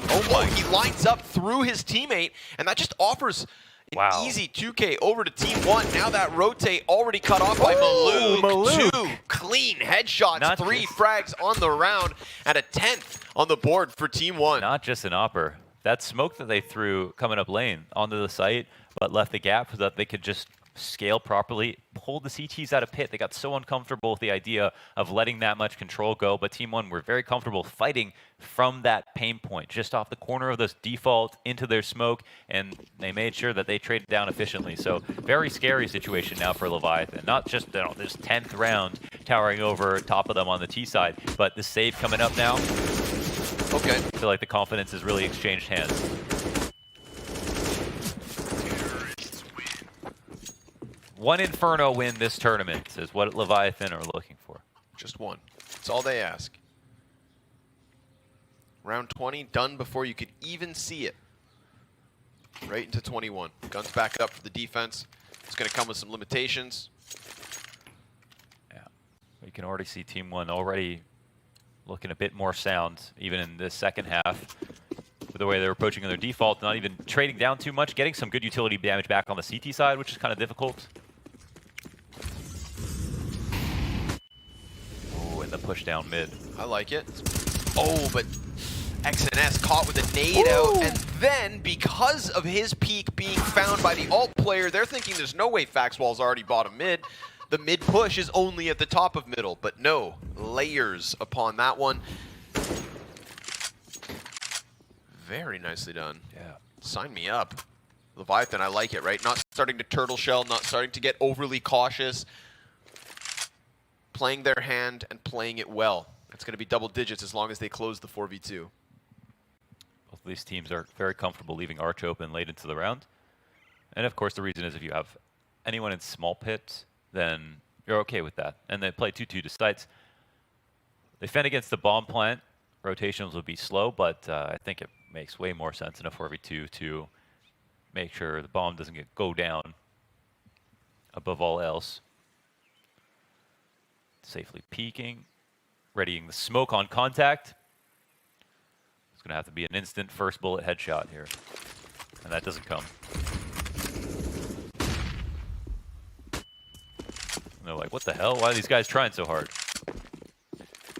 Speaker 2: he lines up through his teammate, and that just offers an easy 2K over to TeamOne. Now that rotate already cut off by Maluk. 2 clean headshots,
Speaker 1: Not
Speaker 2: 3
Speaker 1: just
Speaker 2: frags on the round, and a 10th on the board for TeamOne.
Speaker 1: Not just an opper. That smoke that they threw coming up lane onto the site, but left the gap so that they could just scale properly, pulled the CTs out of pit. They got so uncomfortable with the idea of letting that much control go, but TeamOne were very comfortable fighting from that pain point, just off the corner of this default into their smoke, and they made sure that they traded down efficiently. So very scary situation now for Leviathan. Not just this 10th round towering over top of them on the T side, but the save coming up now.
Speaker 2: Okay.
Speaker 1: I feel like the confidence has really exchanged hands. One Inferno win this tournament is what Leviathan are looking for.
Speaker 2: Just one. That's all they ask. Round 20 done before you could even see it. Right into 21. Guns back up for the defense. It's going to come with some limitations.
Speaker 1: Yeah, you can already see TeamOne already looking a bit more sound, even in this second half. With the way they're approaching on their default, not even trading down too much, getting some good utility damage back on the CT side, which is kind of difficult. Oh, and the push down mid.
Speaker 2: I like it. Oh, but XNS caught with a nade out, and then because of his peak being found by the alt player, they're thinking there's no way Faxwall's already bottom mid. The mid push is only at the top of middle, but no, layers upon that one. Very nicely done.
Speaker 1: Yeah.
Speaker 2: Sign me up. Leviathan, I like it, right? Not starting to turtle shell, not starting to get overly cautious. Playing their hand and playing it well. It's going to be double digits as long as they close the 4v2.
Speaker 1: Both of these teams are very comfortable leaving Arch open late into the round. And of course, the reason is if you have anyone in small pit, then you're okay with that. And they play 2-2 to sites. They fend against the bomb plant. Rotations will be slow, but I think it makes way more sense in a 4v2 to make sure the bomb doesn't go down above all else. Safely peeking, readying the smoke on contact. It's going to have to be an instant first bullet headshot here, and that doesn't come. And they're like, what the hell? Why are these guys trying so hard?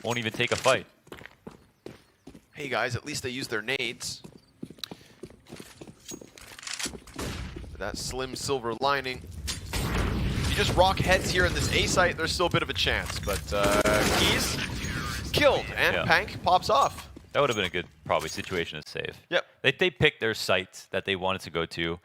Speaker 1: won't even take a fight.
Speaker 2: Hey guys, at least they use their nades. With that slim silver lining. If you just rock heads here in this A site, there's still a bit of a chance. But Keys killed, and Pank pops off.
Speaker 1: That would have been a good, probably, situation to save.
Speaker 2: Yep.
Speaker 1: They picked their sites that they wanted to go to.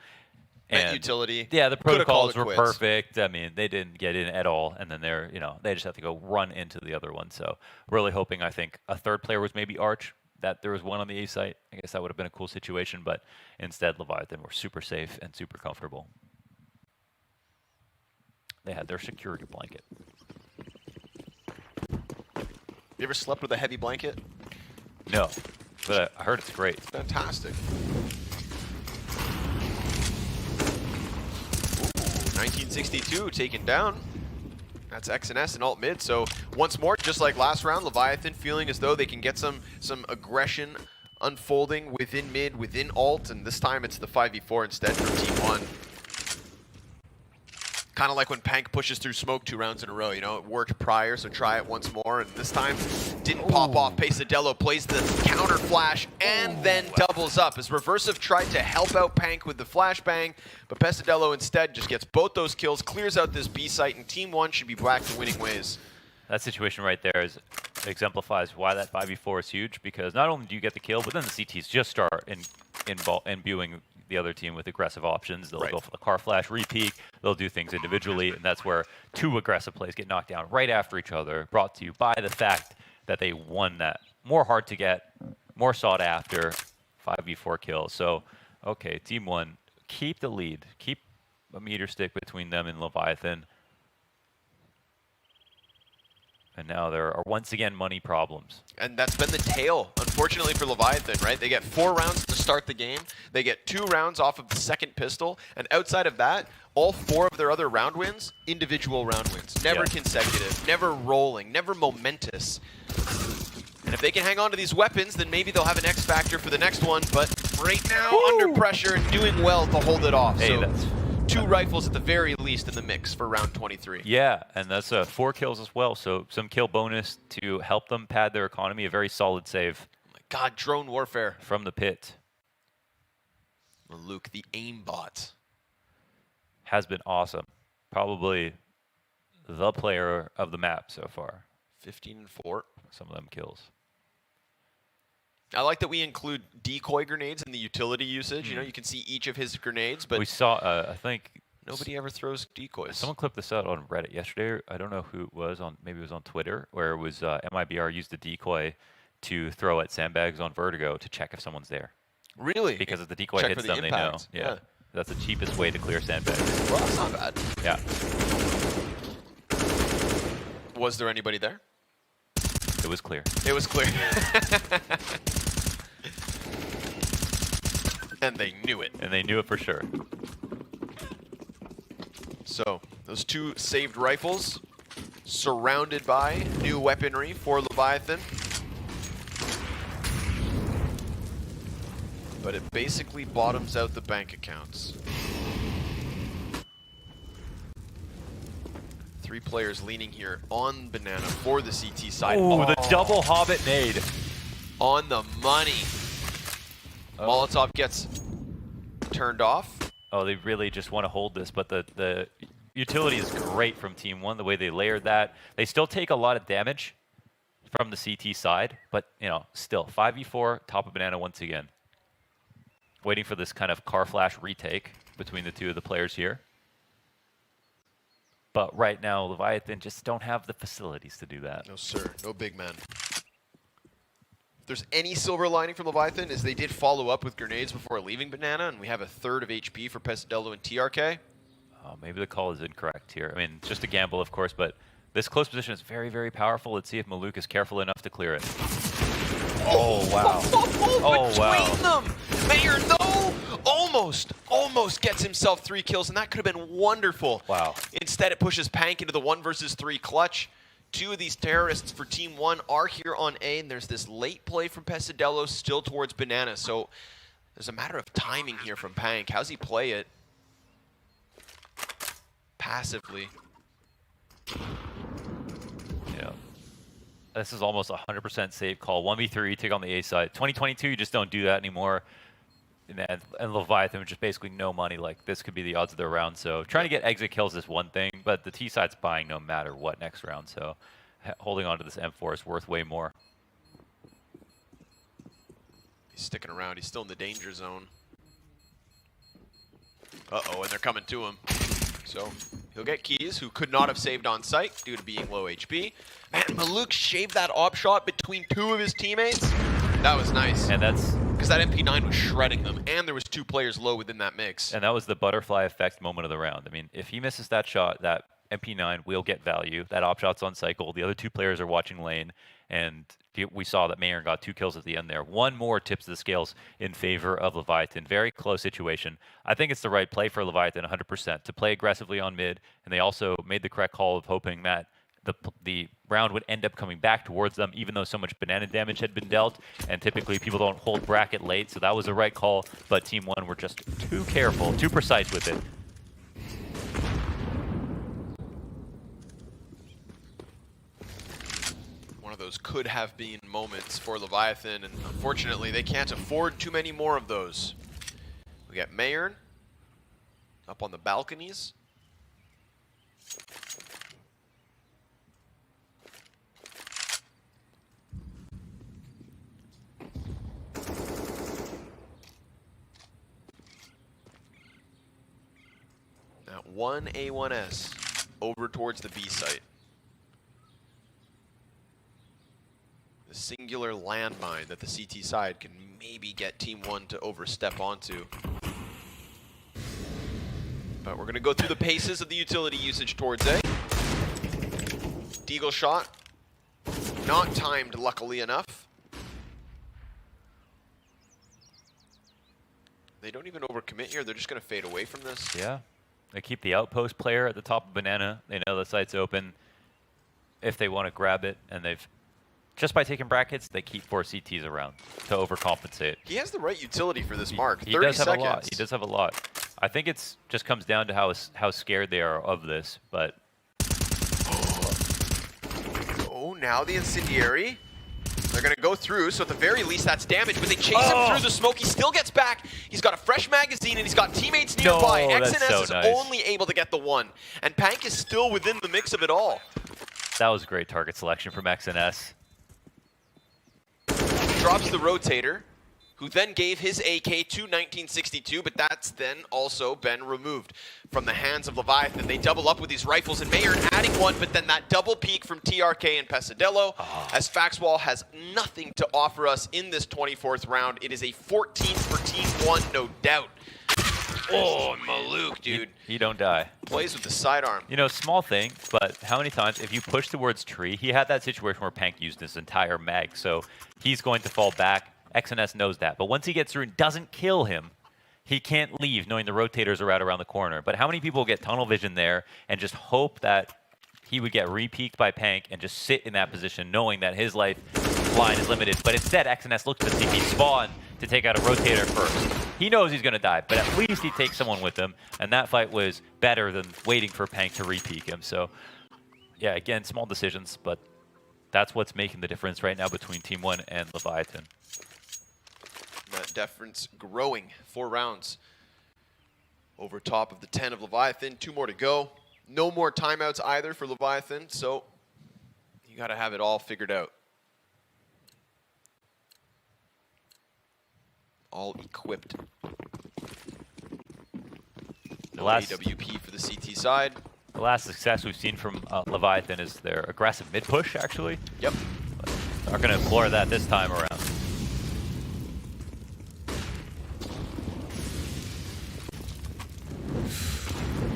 Speaker 2: And utility.
Speaker 1: Yeah, the protocols were perfect. I mean, they didn't get in at all, and then they just have to go run into the other one. So really hoping, I think, a third player was maybe Arch, that there was one on the A site. I guess that would have been a cool situation, but instead Leviathan were super safe and super comfortable. They had their security blanket.
Speaker 2: You ever slept with a heavy blanket?
Speaker 1: No, but I heard it's great.
Speaker 2: It's fantastic. 1962 taken down. That's XNS and alt mid. So once more, just like last round, Leviathan feeling as though they can get some aggression unfolding within mid, within alt, and this time it's the 5v4 instead for TeamOne. Kind of like when Pank pushes through smoke 2 rounds in a row, you know, it worked prior, so try it once more, and this time didn't pop off. Pesadillo plays the counter flash and then doubles up as Reversive tried to help out Pank with the flashbang, but Pesadillo instead just gets both those kills, clears out this B site, and Team1 should be back to winning ways.
Speaker 1: That situation right there exemplifies why that 5v4 is huge, because not only do you get the kill, but then the CTs just start imbuing the other team with aggressive options. They'll go for the car flash, re-peek, they'll do things individually, and that's where 2 aggressive plays get knocked down right after each other, brought to you by the fact that they won that more hard to get, more sought after 5v4 kill. So, okay, TeamOne, keep the lead, keep a meter stick between them and Leviathan. And now there are once again money problems.
Speaker 2: And that's been the tale, unfortunately, for Leviathan, right? They get 4 rounds to start the game. They get 2 rounds off of the second pistol. And outside of that, all 4 of their other round wins, individual round wins. Never consecutive, never rolling, never momentous. And if they can hang on to these weapons, then maybe they'll have an X factor for the next one. But right now, under pressure and doing well to hold it off.
Speaker 1: Hey,
Speaker 2: so
Speaker 1: that's
Speaker 2: 2 rifles at the very least in the mix for round 23.
Speaker 1: Yeah, and that's 4 kills as well, so some kill bonus to help them pad their economy. A very solid save.
Speaker 2: Oh my God, drone warfare.
Speaker 1: From the pit.
Speaker 2: Luke, the aimbot.
Speaker 1: Has been awesome. Probably the player of the map so far.
Speaker 2: 15 and 4.
Speaker 1: Some of them kills.
Speaker 2: I like that we include decoy grenades in the utility usage. You know, you can see each of his grenades, but
Speaker 1: we saw, I think...
Speaker 2: Nobody ever throws decoys.
Speaker 1: Someone clipped this out on Reddit yesterday. I don't know who it was, maybe it was on Twitter, where it was MIBR used a decoy to throw at sandbags on Vertigo to check if someone's there.
Speaker 2: Really?
Speaker 1: Because if the decoy hits them, they know. Yeah. That's the cheapest way to clear sandbags.
Speaker 2: Well, that's not bad.
Speaker 1: Yeah.
Speaker 2: Was there anybody there?
Speaker 1: It was clear.
Speaker 2: It was clear. And they knew it.
Speaker 1: And they knew it for sure.
Speaker 2: So, those 2 saved rifles, surrounded by new weaponry for Leviathan. But it basically bottoms out the bank accounts. 3 players leaning here on Banana for the CT side.
Speaker 1: Oh, the double Hobbit nade.
Speaker 2: On the money. Molotov gets turned off.
Speaker 1: Oh, they really just want to hold this, but the utility is great from TeamOne, the way they layered that. They still take a lot of damage from the CT side, but, you know, still, 5v4, top of Banana once again. Waiting for this kind of car flash retake between the 2 of the players here. But right now, Leviathan just don't have the facilities to do that.
Speaker 2: No, sir. No big man. If there's any silver lining from Leviathan, is they did follow up with grenades before leaving Banana, and we have a 1/3 of HP for Pesadillo and TRK.
Speaker 1: Oh, maybe the call is incorrect here. I mean, it's just a gamble, of course, but this close position is very, very powerful. Let's see if Maluk is careful enough to clear it. Oh, wow.
Speaker 2: Oh, wow. Them. Mayer, though, almost gets himself 3 kills, and that could have been wonderful.
Speaker 1: Wow.
Speaker 2: Instead, it pushes Pank into the 1 versus 3 clutch. 2 of these terrorists for TeamOne are here on A, and there's this late play from Pesadillo still towards Banana. So there's a matter of timing here from Pank. How's he play it? Passively.
Speaker 1: Yeah. this is almost 100% safe call. 1v3, take on the A side. 2022, you just don't do that anymore. And Leviathan with just basically no money. Like, this could be the odds of their round. So trying to get exit kills is one thing, but the T side's buying no matter what next round. So holding on to this M4 is worth way more.
Speaker 2: He's sticking around. He's still in the danger zone. Uh-oh, and they're coming to him. So he'll get Keys, who could not have saved on site due to being low HP. Man, Maluk shaved that op shot between two of his teammates. That was nice.
Speaker 1: And that's...
Speaker 2: because that MP9 was shredding them, and there was 2 players low within that mix.
Speaker 1: And that was the butterfly effect moment of the round. I mean, if he misses that shot, that MP9 will get value. That op shot's on cycle. The other 2 players are watching lane, and we saw that Mayer got 2 kills at the end there. One more tips the scales in favor of Leviathan. Very close situation. I think it's the right play for Leviathan 100% to play aggressively on mid, and they also made the correct call of hoping that the round would end up coming back towards them, even though so much banana damage had been dealt, and typically people don't hold bracket late, so that was the right call, but TeamOne were just too careful, too precise with it.
Speaker 2: One of those could have been moments for Leviathan, and unfortunately they can't afford too many more of those. We got Mayern up on the balconies. Now 1 A1S over towards the B site. The singular landmine that the CT side can maybe get TeamOne to overstep onto. But we're going to go through the paces of the utility usage towards A. Deagle shot. Not timed, luckily enough. They don't even overcommit here. They're just going to fade away from this.
Speaker 1: Yeah. They keep the outpost player at the top of Banana. They know the site's open if they want to grab it, and they've... just by taking brackets, they keep 4 CTs around to overcompensate.
Speaker 2: He has the right utility for this mark.
Speaker 1: He
Speaker 2: 30
Speaker 1: does have
Speaker 2: seconds.
Speaker 1: a lot. He does have a lot. I think it's just comes down to how scared they are of this, but...
Speaker 2: Oh, now the incendiary. They're going to go through, so at the very least that's damage, but they chase him through the smoke. He still gets back. He's got a fresh magazine, and he's got teammates nearby.
Speaker 1: No,
Speaker 2: XNS
Speaker 1: so
Speaker 2: is
Speaker 1: nice.
Speaker 2: only able to get the 1, and Pank is still within the mix of it all.
Speaker 1: That was great target selection from XNS.
Speaker 2: Drops the rotator, who then gave his AK to 1962, but that's then also been removed from the hands of Leviathan. They double up with these rifles, and Mayer adding 1, but then that double peek from TRK and Pesadillo, as Faxwall has nothing to offer us in this 24th round. It is a 14th for TeamOne, no doubt. Oh, Maluk, dude.
Speaker 1: He don't die.
Speaker 2: Plays with the sidearm.
Speaker 1: You know, small thing, but how many times, if you push towards tree, he had that situation where Pank used his entire mag, so he's going to fall back. XNS knows that, but once he gets through and doesn't kill him, he can't leave knowing the rotators are right around the corner. But how many people get tunnel vision there and just hope that he would get re-peeked by Pank and just sit in that position knowing that his life line is limited, but instead XNS looks to the CP spawn to take out a rotator first. He knows he's going to die, but at least he takes someone with him, and that fight was better than waiting for Pank to re-peek him. So, yeah, again, small decisions, but that's what's making the difference right now between TeamOne and Leviathan.
Speaker 2: That difference growing. 4 rounds over top of the 10 of Leviathan. 2 more to go. No more timeouts either for Leviathan, so you got to have it all figured out. All equipped. No AWP for the CT side.
Speaker 1: The last success we've seen from Leviathan is their aggressive mid-push, actually.
Speaker 2: Yep.
Speaker 1: But they're going to explore that this time around.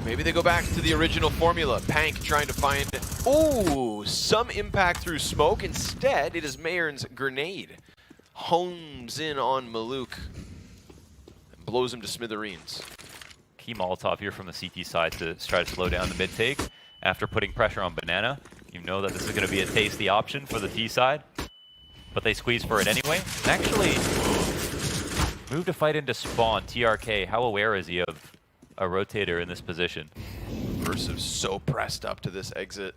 Speaker 2: Maybe they go back to the original formula. Pank trying to find, some impact through smoke. Instead, it is Mayern's grenade. Homes in on Maluk and blows him to smithereens.
Speaker 1: Key Molotov here from the CT side to try to slow down the mid take. After putting pressure on Banana, you know that this is going to be a tasty option for the T side, but they squeeze for it anyway. And actually, move to fight into spawn. TRK, how aware is he of a rotator in this position?
Speaker 2: Versive so pressed up to this exit.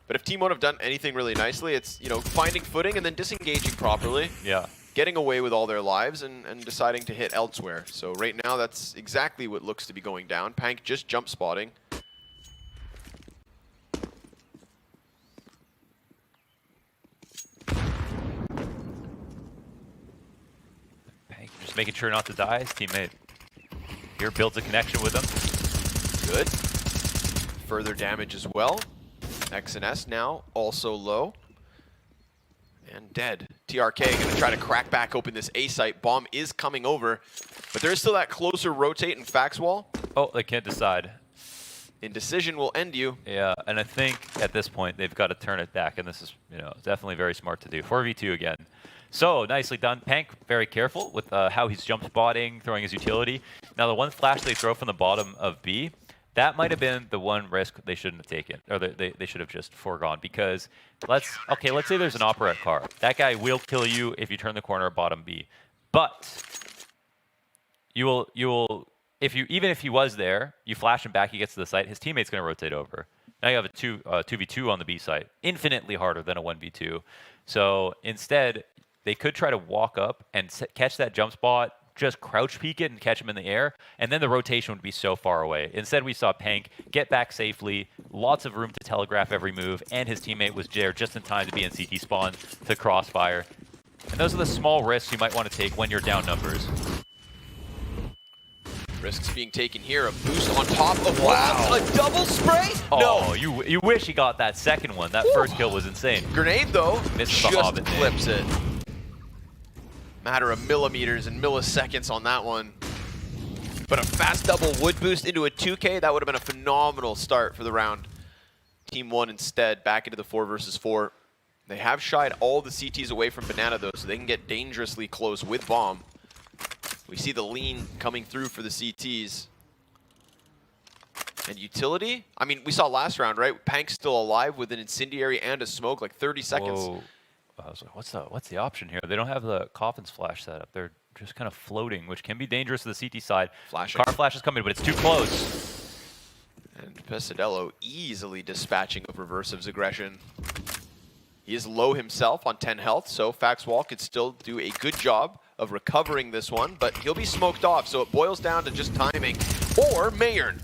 Speaker 2: But if TeamOne have done anything really nicely, it's, you know, finding footing and then disengaging properly.
Speaker 1: Yeah.
Speaker 2: Getting away with all their lives and deciding to hit elsewhere. So right now, that's exactly what looks to be going down. Pank just jump spotting.
Speaker 1: Pank just making sure not to die. His teammate here builds a connection with him.
Speaker 2: Good. Further damage as well. XNS now also low. And dead. TRK going to try to crack back open this A site. Bomb is coming over, but there is still that closer rotate and fax wall.
Speaker 1: Oh, they can't decide.
Speaker 2: Indecision will end you.
Speaker 1: Yeah, and I think at this point they've got to turn it back, and this is, you know, definitely very smart to do. 4v2 again. So nicely done. Pank very careful with how he's jump spotting, throwing his utility. Now the one flash they throw from the bottom of B, that might have been the one risk they shouldn't have taken, or they should have just foregone, because let's say there's an operette car. That guy will kill you if you turn the corner at bottom B. But you will even if he was there, you flash him back, he gets to the site, his teammate's going to rotate over. Now you have a 2v2 on the B site, infinitely harder than a 1v2. So instead, they could try to walk up and catch that jump spot, just crouch peek it and catch him in the air, and then the rotation would be so far away. Instead, we saw Pank get back safely, lots of room to telegraph every move, and his teammate was there just in time to be in CT spawn to crossfire. And those are the small risks you might want to take when you're down numbers.
Speaker 2: Risks being taken here. A boost on top of a double spray?
Speaker 1: Oh, no. You wish he got that second one. That first kill was insane.
Speaker 2: Grenade, though,
Speaker 1: Misses the
Speaker 2: just
Speaker 1: Hobbit
Speaker 2: clips it. Matter of millimeters and milliseconds on that one. But a fast double would boost into a 2K. That would have been a phenomenal start for the round. TeamOne instead back into the 4 versus 4. They have shied all the CTs away from Banana, though, so they can get dangerously close with Bomb. We see the lean coming through for the CTs. And utility? I mean, we saw last round, right? Pank's still alive with an incendiary and a smoke, like 30 seconds.
Speaker 1: Whoa. I was like, what's the option here? They don't have the coffins flash set up. They're just kind of floating, which can be dangerous to the CT side.
Speaker 2: Flashing.
Speaker 1: Car flash is coming, but it's too close.
Speaker 2: And Pesadello easily dispatching of Reversive's aggression. He is low himself on 10 health, so Faxwall could still do a good job of recovering this one, but he'll be smoked off, so it boils down to just timing. Or Mayern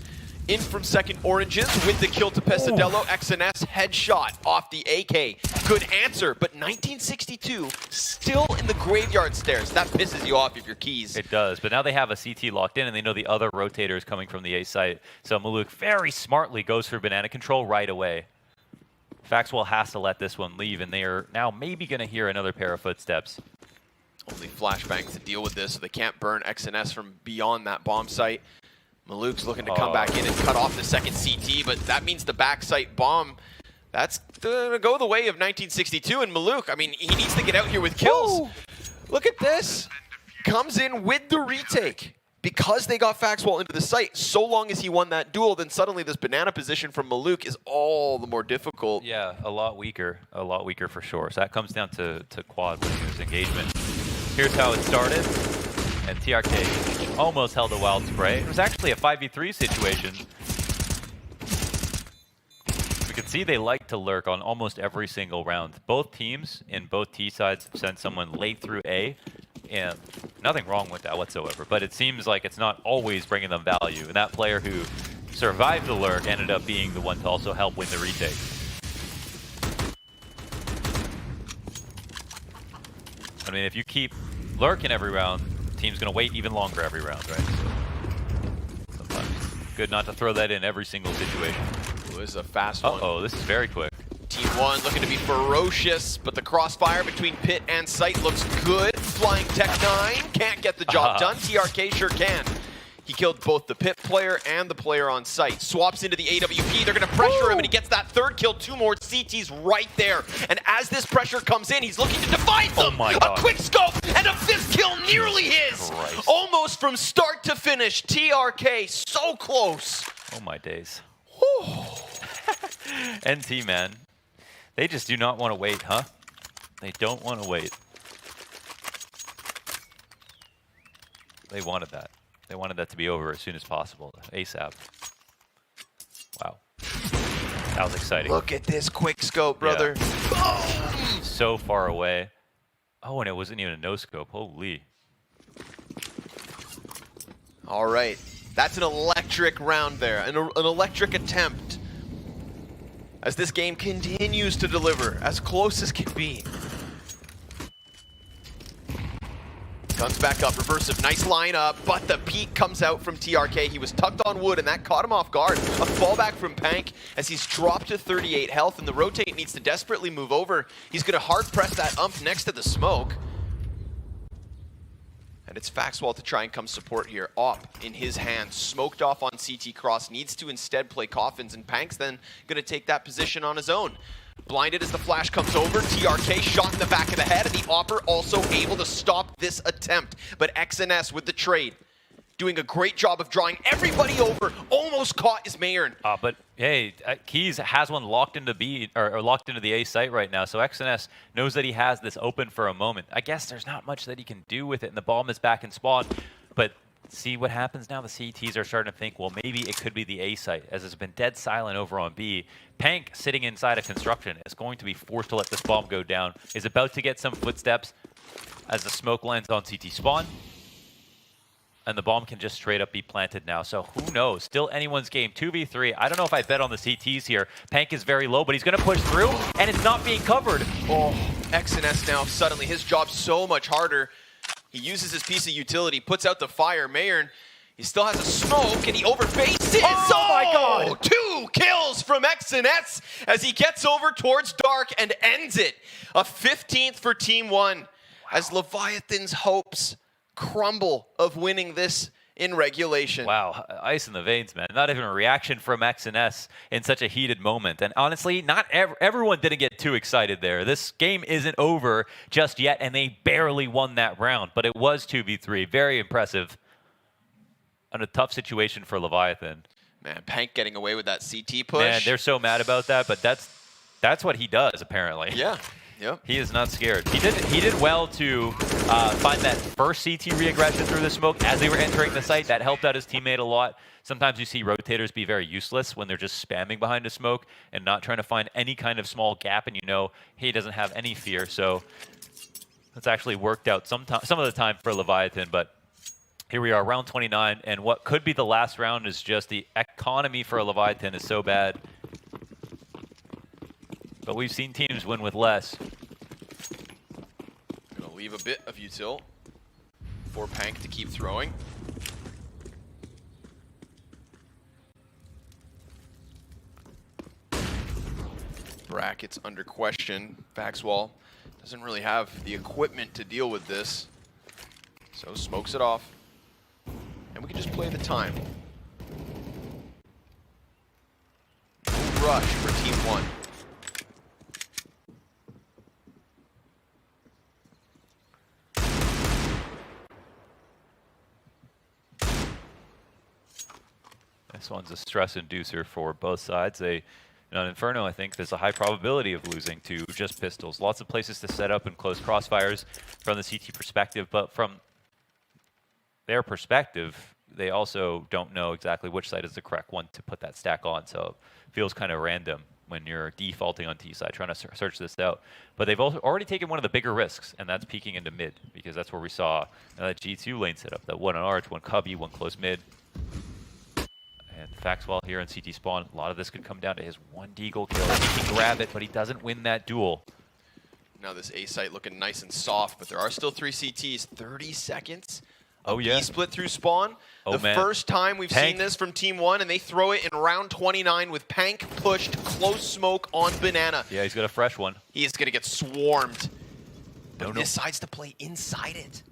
Speaker 2: in from second oranges with the kill to Pesadello. XNS headshot off the AK. Good answer, but 1962 still in the graveyard stairs. That pisses you off if you're keys.
Speaker 1: It does, but now they have a CT locked in, and they know the other rotator is coming from the A site. So Maluk very smartly goes for banana control right away. Faxwell has to let this one leave, and they are now maybe going to hear another pair of footsteps.
Speaker 2: Only flashbangs to deal with this, so they can't burn XNS from beyond that bomb site. Maluk's looking to come back in and cut off the second CT, but that means the back site bomb. That's going to go the way of 1962, and Maluk, I mean, he needs to get out here with kills. Ooh. Look at this. Comes in with the retake. Because they got Faxwall into the site, so long as he won that duel, then suddenly this banana position from Maluk is all the more difficult.
Speaker 1: Yeah, a lot weaker for sure. So that comes down to quad winning his engagement. Here's how it started, and TRK almost held a wild spray. It was actually a 5v3 situation. We can see they like to lurk on almost every single round. Both teams in both T sides sent someone late through A, and nothing wrong with that whatsoever, but it seems like it's not always bringing them value, and that player who survived the lurk ended up being the one to also help win the retake. I mean, if you keep lurking every round, the team's going to wait even longer every round, right? So sometimes good not to throw that in every single situation.
Speaker 2: It was a fast one.
Speaker 1: Uh-oh, this is very quick.
Speaker 2: TeamOne looking to be ferocious, but the crossfire between pit and site looks good. Flying Tech 9 can't get the job done. TRK sure can. He killed both the pit player and the player on site. Swaps into the AWP. They're going to pressure him, and he gets that third kill. 2 more CTs right there. And as this pressure comes in, he's looking to divide them.
Speaker 1: Oh my God.
Speaker 2: A quick scope and a 5th kill, nearly his.
Speaker 1: Christ.
Speaker 2: Almost from start to finish. TRK so close.
Speaker 1: Oh my days. NT, man. They just do not want to wait, huh? They don't want to wait. They wanted that. They wanted that to be over as soon as possible. ASAP. Wow. That was exciting.
Speaker 2: Look at this quick scope, brother.
Speaker 1: Yeah. Boom! So far away. Oh, and it wasn't even a no scope. Holy.
Speaker 2: All right. That's an electric round there, an electric attempt. As this game continues to deliver, as close as can be. Guns back up, reversive, nice lineup, but the peek comes out from TRK. He was tucked on wood, and that caught him off guard. A fallback from Pank as he's dropped to 38 health, and the rotate needs to desperately move over. He's going to hard press that ump next to the smoke. And it's Faxwell to try and come support here. Op in his hands, smoked off on CT Cross, needs to instead play Coffins, and Pank's then going to take that position on his own. Blinded as the flash comes over, TRK shot in the back of the head, and the Opper also able to stop this attempt. But XNS with the trade, doing a great job of drawing everybody over, almost caught his Mayern.
Speaker 1: But hey, Keys has one locked into B or locked into the A site right now, so XNS knows that he has this open for a moment. I guess there's not much that he can do with it, and the bomb is back in spawn. But see what happens now. The CTs are starting to think, well, maybe it could be the A site, as it's been dead silent over on B. Pank, sitting inside of construction, is going to be forced to let this bomb go down. Is about to get some footsteps as the smoke lands on CT spawn. And the bomb can just straight up be planted now. So who knows? Still anyone's game. 2v3. I don't know if I bet on the CTs here. Pank is very low, but he's going to push through, and it's not being covered.
Speaker 2: Oh, XNS now, suddenly his job's so much harder. He uses his piece of utility, puts out the fire. Mayern, he still has a smoke, and he overfaces.
Speaker 1: Oh my God!
Speaker 2: 2 kills from XNS as he gets over towards Dark and ends it. A 15th for TeamOne as Leviathan's hopes crumble of winning this in regulation.
Speaker 1: Wow, ice in the veins, man. Not even a reaction from XNS in such a heated moment. And honestly, not everyone didn't get too excited there. This game isn't over just yet, and they barely won that round. But it was 2v3. Very impressive. And a tough situation for Leviathan.
Speaker 2: Man, Pank getting away with that CT push.
Speaker 1: Man, they're so mad about that, but that's what he does, apparently.
Speaker 2: Yeah. Yep.
Speaker 1: He is not scared. He did well to find that first CT reaggression through the smoke as they were entering the site. That helped out his teammate a lot. Sometimes you see rotators be very useless when they're just spamming behind a smoke and not trying to find any kind of small gap, and you know he doesn't have any fear. So that's actually worked out some of the time for Leviathan. But here we are, round 29, and what could be the last round is just the economy for Leviathan is so bad. But we've seen teams win with less.
Speaker 2: Gonna leave a bit of util for Pank to keep throwing. Brackets under question. Faxwell doesn't really have the equipment to deal with this, so smokes it off. And we can just play the time. No rush for TeamOne.
Speaker 1: This one's a stress inducer for both sides. On Inferno, I think there's a high probability of losing to just pistols. Lots of places to set up and close crossfires from the CT perspective, but from their perspective, they also don't know exactly which side is the correct one to put that stack on, so it feels kind of random when you're defaulting on T side, trying to search this out. But they've already taken one of the bigger risks, and that's peeking into mid, because that's where we saw that G2 lane setup, that one on arch, one cubby, one close mid. And Faxwell here in CT spawn, a lot of this could come down to his one deagle kill. He can grab it, but he doesn't win that duel.
Speaker 2: Now this A site looking nice and soft, but there are still 3 CTs. 30 seconds.
Speaker 1: Oh yeah.
Speaker 2: B-split through spawn.
Speaker 1: Oh,
Speaker 2: the
Speaker 1: man.
Speaker 2: first time we've seen this from TeamOne, and they throw it in round 29 with Pank pushed close smoke on Banana.
Speaker 1: Yeah, he's got a fresh one.
Speaker 2: He is going to get swarmed. But he
Speaker 1: No.
Speaker 2: decides to play inside it.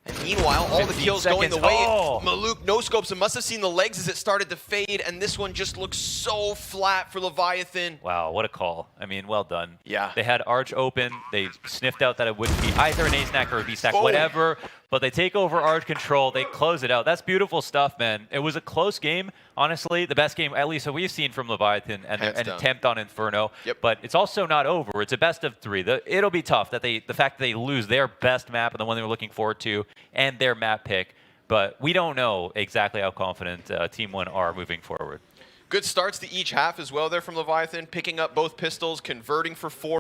Speaker 2: And meanwhile, all the
Speaker 1: 15
Speaker 2: kills going the
Speaker 1: seconds.
Speaker 2: way.
Speaker 1: Oh.
Speaker 2: Maluk no-scopes and must have seen the legs as it started to fade, and this one just looks so flat for Leviathan.
Speaker 1: Wow, what a call. I mean, well done.
Speaker 2: Yeah.
Speaker 1: They had Arch open. They sniffed out that it wouldn't be either an A-snack or a B-stack,
Speaker 2: Oh.
Speaker 1: whatever. But they take over Arch control. They close it out. That's beautiful stuff, man. It was a close game. Honestly, the best game, at least that we've seen from Leviathan and
Speaker 2: Hands
Speaker 1: an
Speaker 2: down.
Speaker 1: attempt on Inferno.
Speaker 2: Yep.
Speaker 1: But it's also not over. It's a best of 3. It'll be tough that the fact that they lose their best map and the one they were looking forward to and their map pick. But we don't know exactly how confident TeamOne are moving forward.
Speaker 2: Good starts to each half as well there from Leviathan, picking up both pistols, converting for 4.